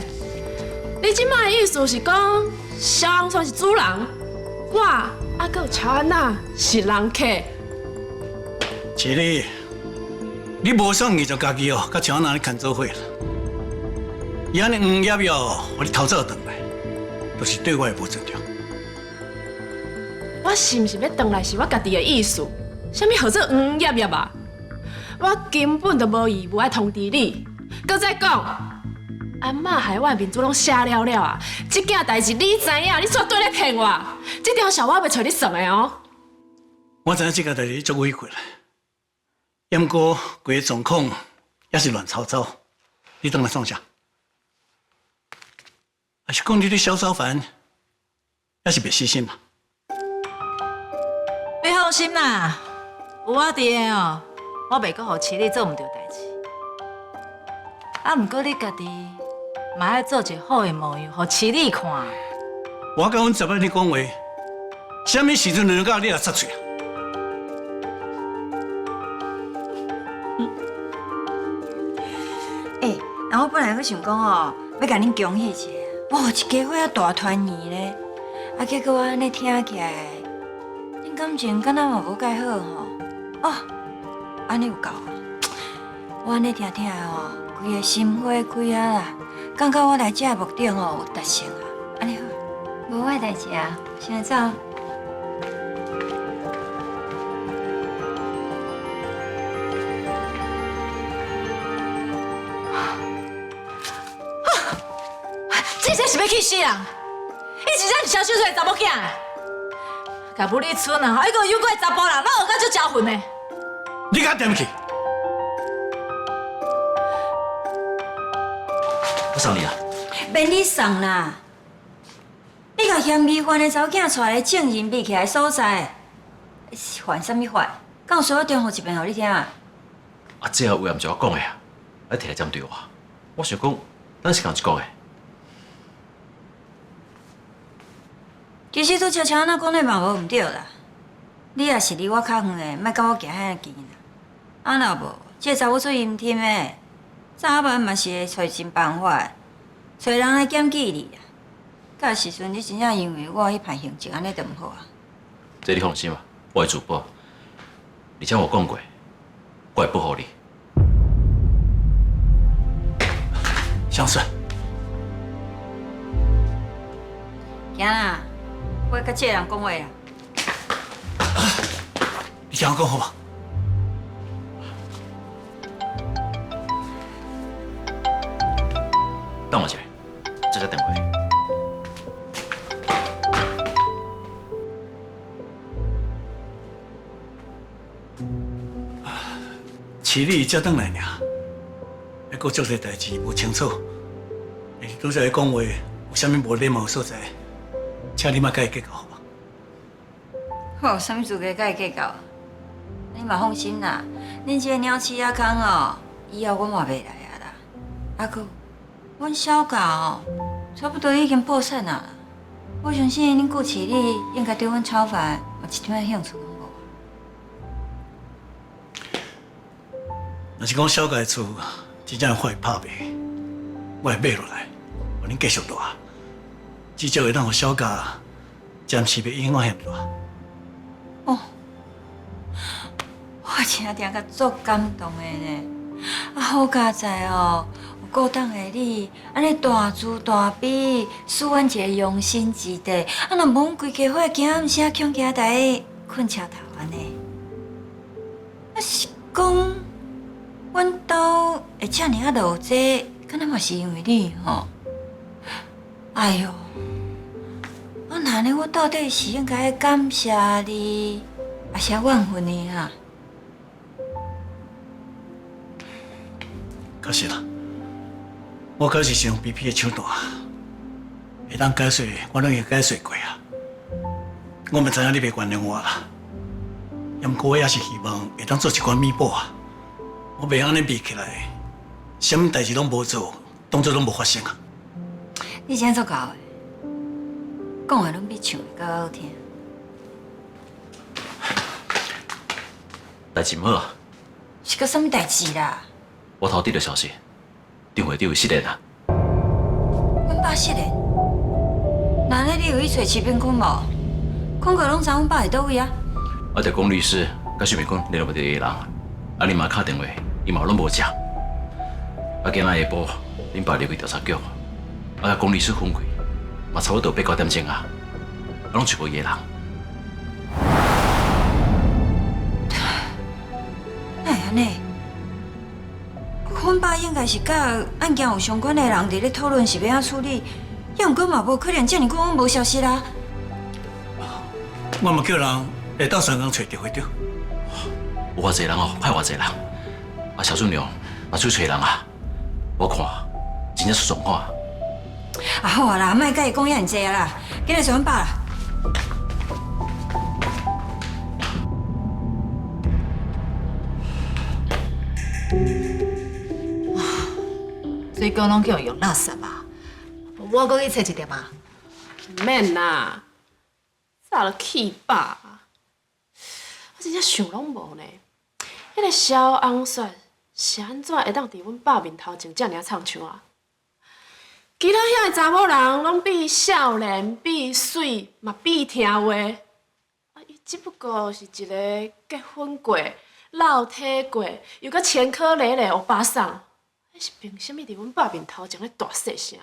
Speaker 12: 你即摆的意思是讲小红算是主人，我还有乔安娜是人客。
Speaker 9: 是你无爽你就家己哦，甲乔安娜咧牵做伙啦。伊安尼叶了，互你偷走转来，都是对我的无尊重。
Speaker 12: 我是毋是要转来是我家己的意思？啥物号做叶啊？我根本就无义务爱通知你。搁再讲，阿嬷害我的面子拢写了了啊！这件代志你知影，你绝对咧骗我。这条小我袂找你算的哦。
Speaker 9: 我知影这件代志你足委屈啦，也毋过规个状况也是乱糟糟，你当来创啥？还是讲你对小小凡也是袂死心嘛？
Speaker 17: 你放心啦，有我伫的哦，我袂阁互市里做毋对代志。啊，毋过你家己嘛爱做一个好的模样，互市里看。
Speaker 9: 我甲阮十摆你讲话，什么时阵轮到你来插嘴啊？
Speaker 14: 然后我本来想讲哦，要甲恁恭喜一下，哇，一家伙啊大团圆咧，啊，结果我安尼听起来，恁感情敢若嘛无介好吼，哦，安尼有够啊！我安尼听听的吼，规个心花开啊啦，感觉我来这目的哦有达成啊，安尼好，无我代志啊，现在走。
Speaker 17: 这是要气死人！伊真正是小秀才查某囝，甲不离村啊，还个有怪查甫人，哪有甲足招魂呢？
Speaker 9: 你甲点去？
Speaker 15: 我送你啊！
Speaker 14: 免你送啦！你甲嫌疑犯的查某囝带来证人密起来所在，犯什么法？敢有需要重复一遍互你听啊？
Speaker 15: 啊，这有话毋是我讲的啊，你摕来针对我。我想讲，咱是共一讲的。
Speaker 14: 其实拄悄悄安那讲的嘛无毋对啦，你也是离我较远的，莫甲我行遐近啦。啊若无，这个查某出阴天的，早晚嘛是会找尽办法，找人来检举你啦。到时阵你真正因为我去判刑责，安尼就毋好啊。
Speaker 15: 这你放心吧，我会自保。而且我讲过，我会保护你。
Speaker 9: 相顺，
Speaker 14: 行啦。我甲这个人讲话啦。
Speaker 9: 你听我讲好吧？
Speaker 15: 等我一下，这个电话。
Speaker 9: 市里才转来尔，
Speaker 16: 还阁足侪代志无清楚，拄则讲话有啥物无礼貌所在，请你莫甲伊计较好吧？
Speaker 14: 我有啥物资格甲伊计较？你嘛放心啦，恁这个鸟鼠仔空哦，以后我嘛袂来啊啦。啊搁，阮小家哦，差不多已经破产啊。我相信恁顾市里应该对阮炒饭嘛一点仔兴趣拢无。
Speaker 16: 若是讲小家的厝真正快拍卖，我会买落来，互恁继续住，至少会当互小家暂时袂影响嫌大。
Speaker 14: 哦，我真正甲足感动的呢。啊，好佳在哦，有高档的你，安尼大慈大悲，赐阮一个用心之地。啊，若无规家伙今暗时恐惊台困车头安尼。啊是讲，阮兜会遮尔啊落济，敢若嘛是因为你吼。哎哟，啊那呢，我到底是应该感谢你，还是怨恨你啊？
Speaker 16: 确实啦，我可是是用卑鄙的手段，会当解释，我拢已经解释过啊。我嘛知影你袂原谅我啦，不过我也是希望会当做一款弥补啊。我袂安尼闭起来，什么代志拢无做，当作拢无发生啊。
Speaker 14: 你真足够的，讲的拢比唱的较好听。
Speaker 15: 代志唔好啊，
Speaker 14: 是个什么代志啦？
Speaker 15: 我头得到消息，张会长有失联啊。
Speaker 14: 阮爸失联？那你有去找徐炳坤无？坤哥拢知阮爸伫倒位啊？
Speaker 15: 我着龚律师甲徐炳坤联络不到伊个人，啊你嘛敲电话，伊嘛拢无接。啊今仔下晡，恁爸入去调查局，甲龚律师分开，嘛差不多8、9点钟啊，拢找无伊个人。
Speaker 14: 哪会安尼？阮爸应该是甲案件有相关的人伫咧讨论是要安怎处理，要毋过嘛无可能遮尔久无消息啦。
Speaker 16: 我嘛叫人下昼3工找着会着。
Speaker 15: 有偌济人哦，派偌济人，啊小俊娘嘛出找人啊，我看真正出状况。
Speaker 14: 啊好啊啦，莫甲伊讲遐尔济啊啦，紧来找阮爸啦。
Speaker 17: 水果拢叫用垃圾啊！我搁去找一点啊。
Speaker 12: 免啦，早就气饱。我真正想拢无呢。迄个小红雪是安怎会当伫阮爸面头前遮尔唱唱啊？其他遐个查某人拢比少年、比水，嘛比听话。啊，伊只不过是一个结婚过、老体过，又搁前科累累、欧巴桑。迄是凭什么伫阮爸面头前咧大细声？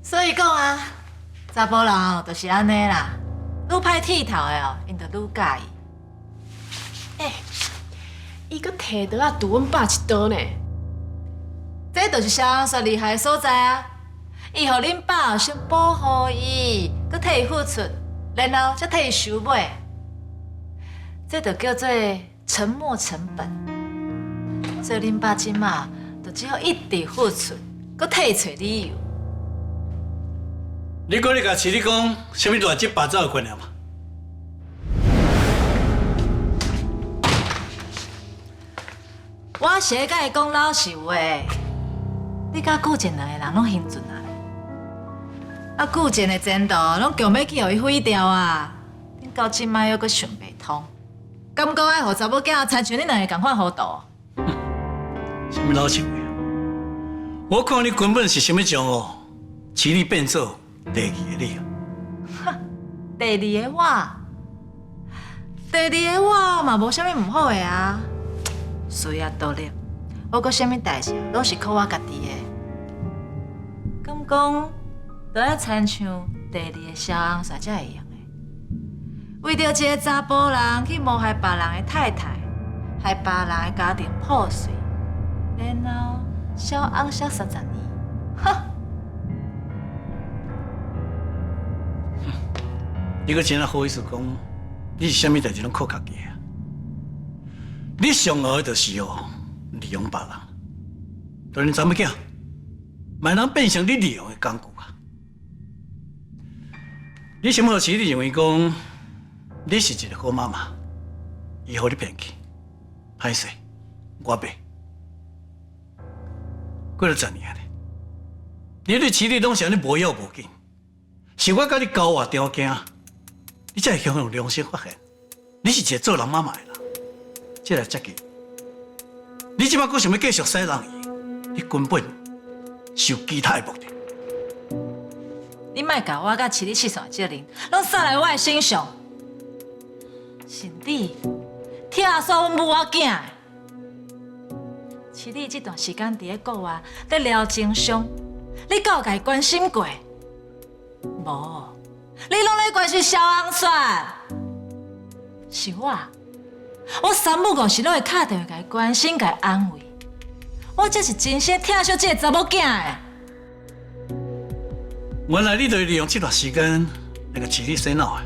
Speaker 17: 所以讲啊，查甫人哦，就是安尼啦，愈歹剃头的哦，因就愈介意。
Speaker 12: 伊搁摕刀啊，拄阮爸一刀呢。
Speaker 17: 这就是小红雪厉害的所在啊！伊互恁爸先保护伊，搁替伊付出，然后才替伊收尾。这就叫做沉没成本。所以恁爸即马就只好一直付出，搁替伊找理由。
Speaker 16: 你讲你甲市里讲，什么乱七八糟的观念嘛？
Speaker 17: 我是甲伊讲老实话，你甲顾健两个人拢兴准啊！啊，顾健的前途拢强要去互伊毁掉啊！恁到即摆又搁想袂通，感觉爱互查某囝参像恁两个共款糊涂。
Speaker 16: 什么老实话啊？我看你根本是想要将哦，市里变做第二个你啊！
Speaker 17: 哈，第二个我，第二个我嘛无啥物唔好的啊。事业独立，我搁啥物代志拢是靠我家己的。敢讲，都要参像第二个小红雪才会用的。为着一个查甫人去谋害别人的太太，害别人的家庭破碎，然后小红雪30年，哼！
Speaker 16: 你搁真啊好意思讲，你是啥物代志拢靠家己啊？你上学就是哦，利用别人，当然怎么囝，卖人变成你利用的工具啊！你心好时，你认为讲你是一个好妈妈，伊互你骗去，歹势，我白。过了10年咧，你对饲你拢是安尼无要无紧，是我甲你交换条件，你才会享有良心发现，你是一个做人妈妈的人。这来接己，你即摆阁想要继续使人伊，你根本是有其他的目的。
Speaker 17: 你莫甲我甲饲你七线责任，拢撒来我的身上。是你拆锁阮母仔囝的，饲你这段时间伫咧国外咧疗情伤，你敢有家己关心过？无，你拢咧关心萧红雪，是我三不五时拢会打电话甲伊关心、甲伊安慰，我才是真心疼惜这个查某囝的。
Speaker 16: 原来你就是利用这段时间来个饲你洗脑的，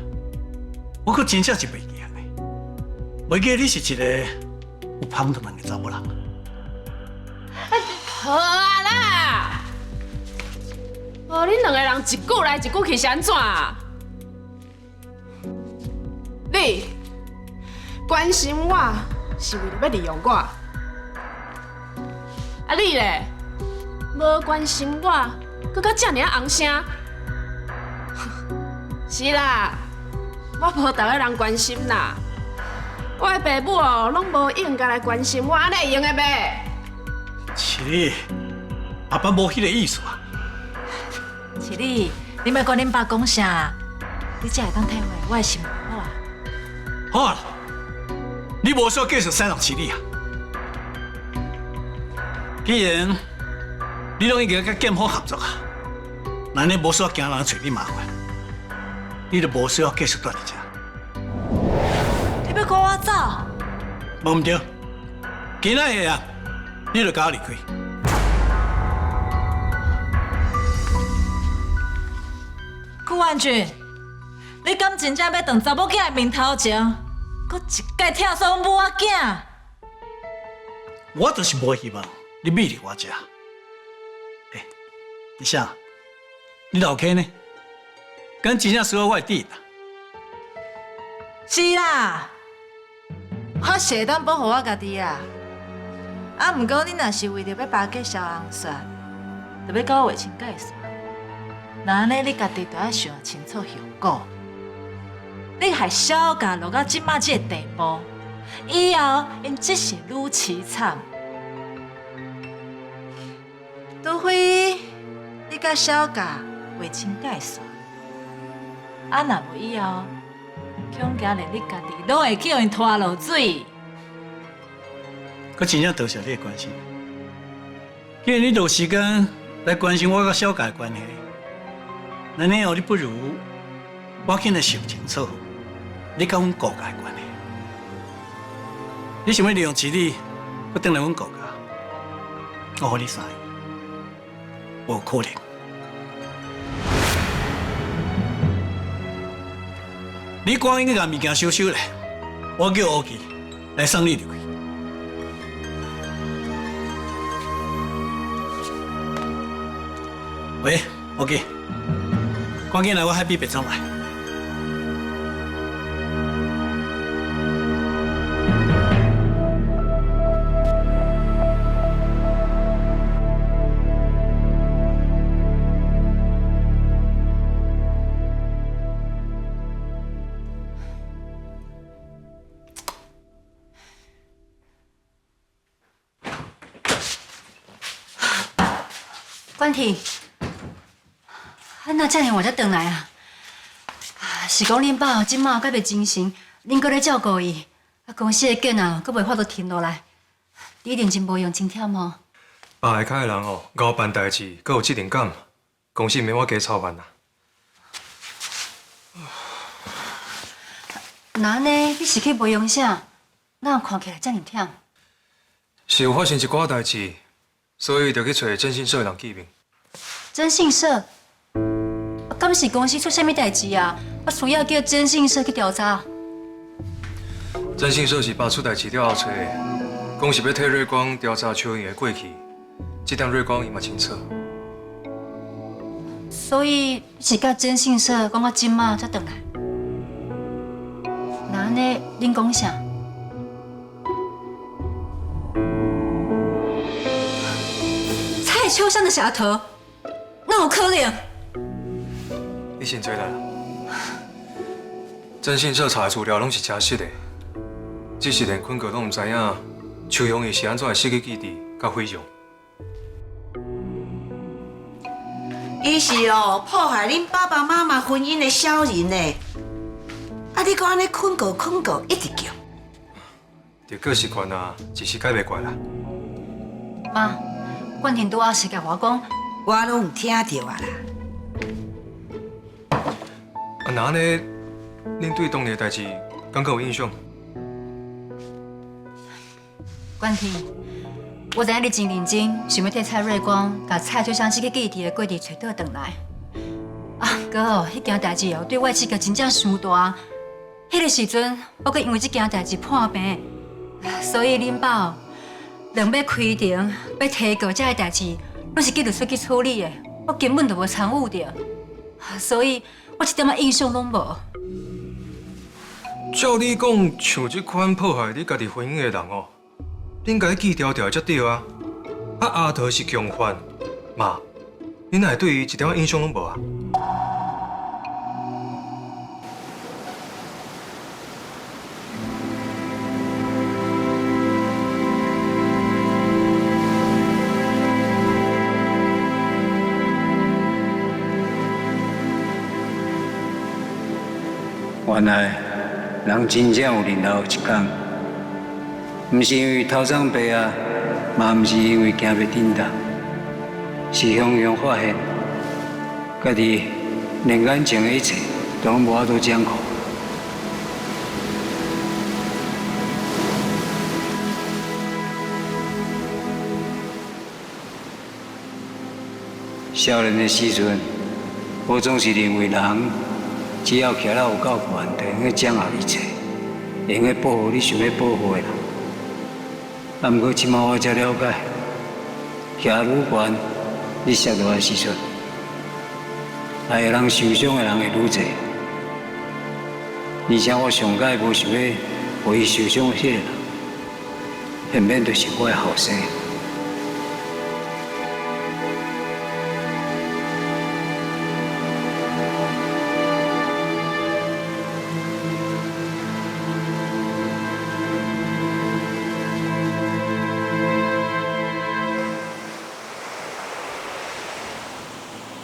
Speaker 16: 我可真正是袂记安尼，袂记你是一个有旁头人的查某人。
Speaker 12: 好啊啦！哦，恁两个人一句来一句去是安怎啊？你关心我是为了要利用我，啊你咧无关心我，佮到遮尔啊红声。是啦，我无逐个人关心啦。我的爸母哦，拢无应该来关心我，安尼会用的袂？
Speaker 16: 是你，爸爸无迄个意思啊。
Speaker 17: 是你莫管恁爸讲啥，你才会当体会我的心好啊。
Speaker 16: 好啊，你无需要继续使人饲你啊。既然你拢已经甲剑锋合作啊，那你无需要惊人找你麻烦，你就无需要继续待伫遮。
Speaker 17: 你要赶我走？
Speaker 16: 无毋对，今仔日啊，你就甲我离开。顾万俊，你敢真正要当查某囝的面头前，搁一届拆锁阮母仔囝？我就是无希望你美伫我遮。你想，你老 K 呢？敢真正需要我的底啦？是啦，我是会当保护我家己啦。啊，毋过你若是为着要巴结萧红雪，就要甲我划清界线。那安尼你家己就要想清楚后果。你害小家落到即马这个地步，以后因只是愈凄惨。除非你甲小家划清界线，啊，若无以后，恐惊连你家己拢会去互因拖落水。我真正多谢你的关心。既然你有时间来关心我甲小家的关系，那你后你不如我紧来想清楚你甲阮顾家的关系。你想要利用饲你，要转来阮顾家，我互你答应，无可能。你赶紧甲物件收收咧，我叫欧记来送你入去。喂，欧记，赶紧来我海边别走来。
Speaker 2: 关婷，那遮尔晚才回来啊？是讲恁爸即马甲袂精神，恁搁咧照顾伊，公司的囝啊，搁袂法度停落来，你一定真无用，真忝哦。
Speaker 6: 爸下骹的人哦，甲我办代志，搁有责任感，公司免我加操办啦。
Speaker 2: 那安尼你是去袂用啥？哪有看起来遮尔忝？
Speaker 6: 是有发生一寡代志，所以就去找征信社的人见面。
Speaker 2: 征信社？敢是公司出啥物代志啊？我需要叫征信社去调查。
Speaker 6: 征信社是爆出代志了后找的，讲是要替瑞光调查邱英的过去，这点瑞光伊嘛清楚。
Speaker 2: 所以是甲征信社讲到今仔才回来。那安尼恁讲啥？蔡秋香的下头，那有可能？
Speaker 6: 你先做啦。征信社查的资料拢是真实的，只是连坤哥拢唔知影邱香伊是安怎会失去记忆，甲毁容。
Speaker 18: 伊是哦破坏恁爸爸妈妈婚姻的小人呢。啊，你讲安尼困过一直叫。
Speaker 6: 着过习惯啊，一时改袂惯啦。
Speaker 2: 妈，冠廷拄仔是甲我讲，
Speaker 18: 我拢有听到啊啦。
Speaker 6: 啊，那安尼，恁对当年的代志敢有印象？
Speaker 2: 冠廷，我知影你真认真，想要替蔡瑞光甲蔡秋香这个记忆的过程找倒转来。啊，哥哦，迄件代志哦，对我刺激真正伤大。迄个时阵，我阁因为这件代志破病，所以恁爸两要开庭，要提告这个代志，拢是叫律师去处理的，我根本就无参与着，所以我一点仔印象拢无。
Speaker 6: 照你讲，像这款破坏你家己婚姻的人哦，你应该记条条才对啊。啊，阿桃是共犯，妈，你哪会对伊一点仔印象拢无啊？
Speaker 19: 原来人真正有日后一天，毋是因为头长白啊，嘛毋是因为行袂振动，是雄雄发现，家己连眼前的一切都无法度掌控。少年的时阵，我总是认为人。只要徛到有够悬，就用去掌握一切，会用去保护你想要保护的人。啊，不过即马我才了解，徛愈悬，你摔落的时阵，会人受伤的人会愈侪。而且我上届无想要为伊受伤的迄个人，偏偏就是我的后生。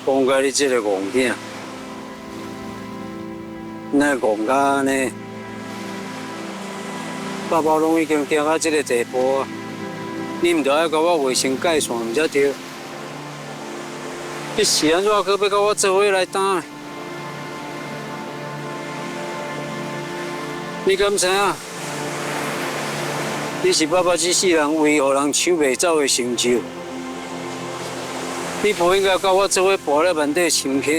Speaker 19: 讲到你这个戆囝，那戆到安尼，爸爸拢已经行到这个地步啊！你唔着爱甲我卫生改善唔才对？你是安怎搁要甲我做伙来担？你敢知影？你是爸爸这世人唯互人抢袂走的成就。你不应该甲我做伙跋咧满地深坑。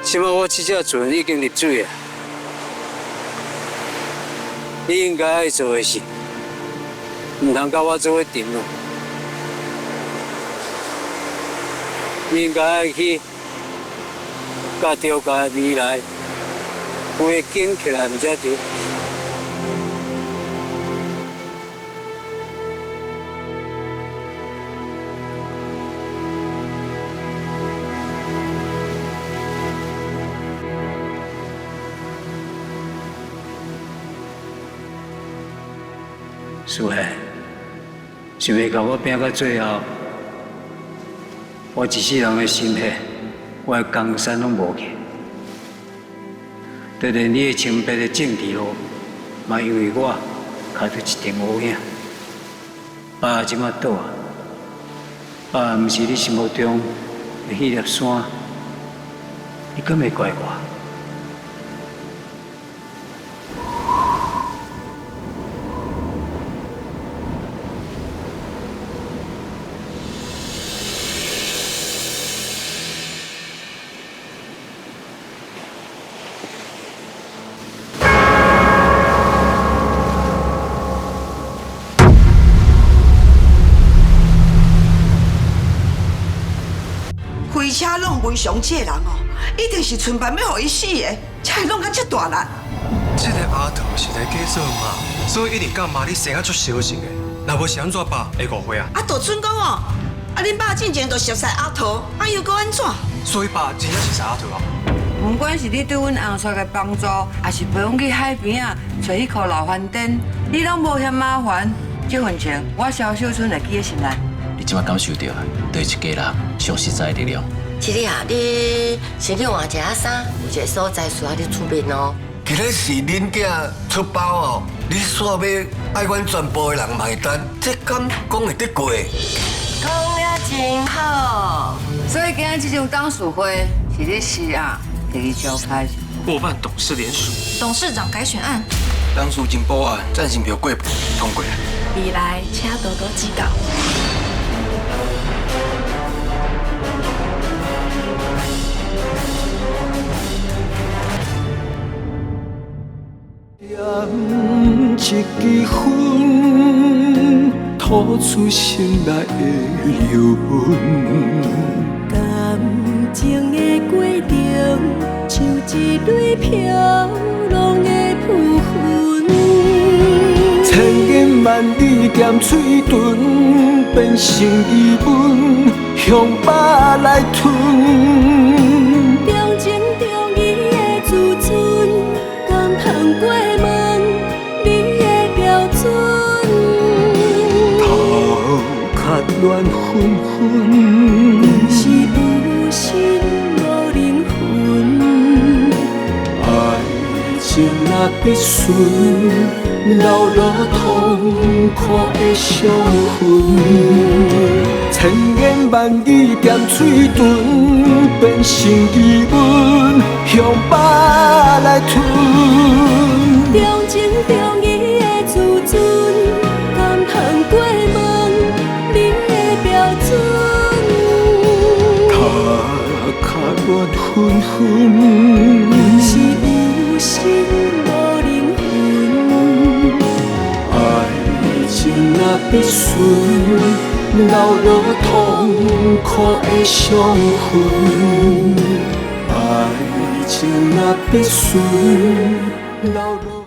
Speaker 19: 即马我这只船已经入水啊！你应该爱做的事，唔通甲我做伙沉咯。你应该爱去甲着家未来，规建起来唔才对。是的，想要甲我拼到最后，我一世人的心血，我的江山拢无去，就连你的清白的政治路，嘛因为我卡到一点乌影。爸即马倒啊，爸毋是你心目中的迄粒山，你敢会怪我？
Speaker 18: 文祥这个人哦，一定是存办要互伊死的，才会弄到这大力。
Speaker 6: 这个阿桃是来假说嘛，所以一定敢骂你生啊足小心的。若无是安怎办？会误会啊？
Speaker 18: 啊，大春讲哦，啊，恁爸进前就熟悉阿桃，啊又搁安怎？
Speaker 6: 所以爸真正是识阿桃啊？
Speaker 3: 不管是你对阮红帅的帮助，还是陪阮去海边啊找迄颗老番灯，你拢无嫌麻烦。这份钱我萧小春会记在心内。
Speaker 15: 你即马感受到对一家人上实在的力量。
Speaker 11: 七弟啊，你先去换一下衫，有一个所在需要你出面哦。
Speaker 10: 今日是恁囝出包哦，你煞要爱阮全部的人买单，这敢讲会得过？
Speaker 11: 讲了真好。
Speaker 3: 所以今日这种董事会是你是啊，第二召开。
Speaker 6: 过半董事联署，
Speaker 5: 董事长改选案，
Speaker 6: 当初经报案暂行票过通过。
Speaker 5: 未来请多多指教。
Speaker 20: 一支烟，吐出心内的流云。
Speaker 1: 感情的过程，像一蕊飘浪的浮云。
Speaker 20: 千言万语咸嘴唇，变成疑问，向巴来吞。
Speaker 1: 中情中义的自尊，敢通过问你的标准？
Speaker 20: 头壳乱纷纷，
Speaker 1: 是有心无灵魂。
Speaker 20: 爱情若必顺，流落痛苦的伤痕。千言万语咸嘴唇，变成疑问，向巴来吞。
Speaker 1: 中情中义的自尊，敢通过问你的标准？
Speaker 20: 头壳乱纷纷，
Speaker 1: 是有心无灵魂。
Speaker 20: 爱情若必顺，流落痛苦的伤痕。爱情若必顺，流落。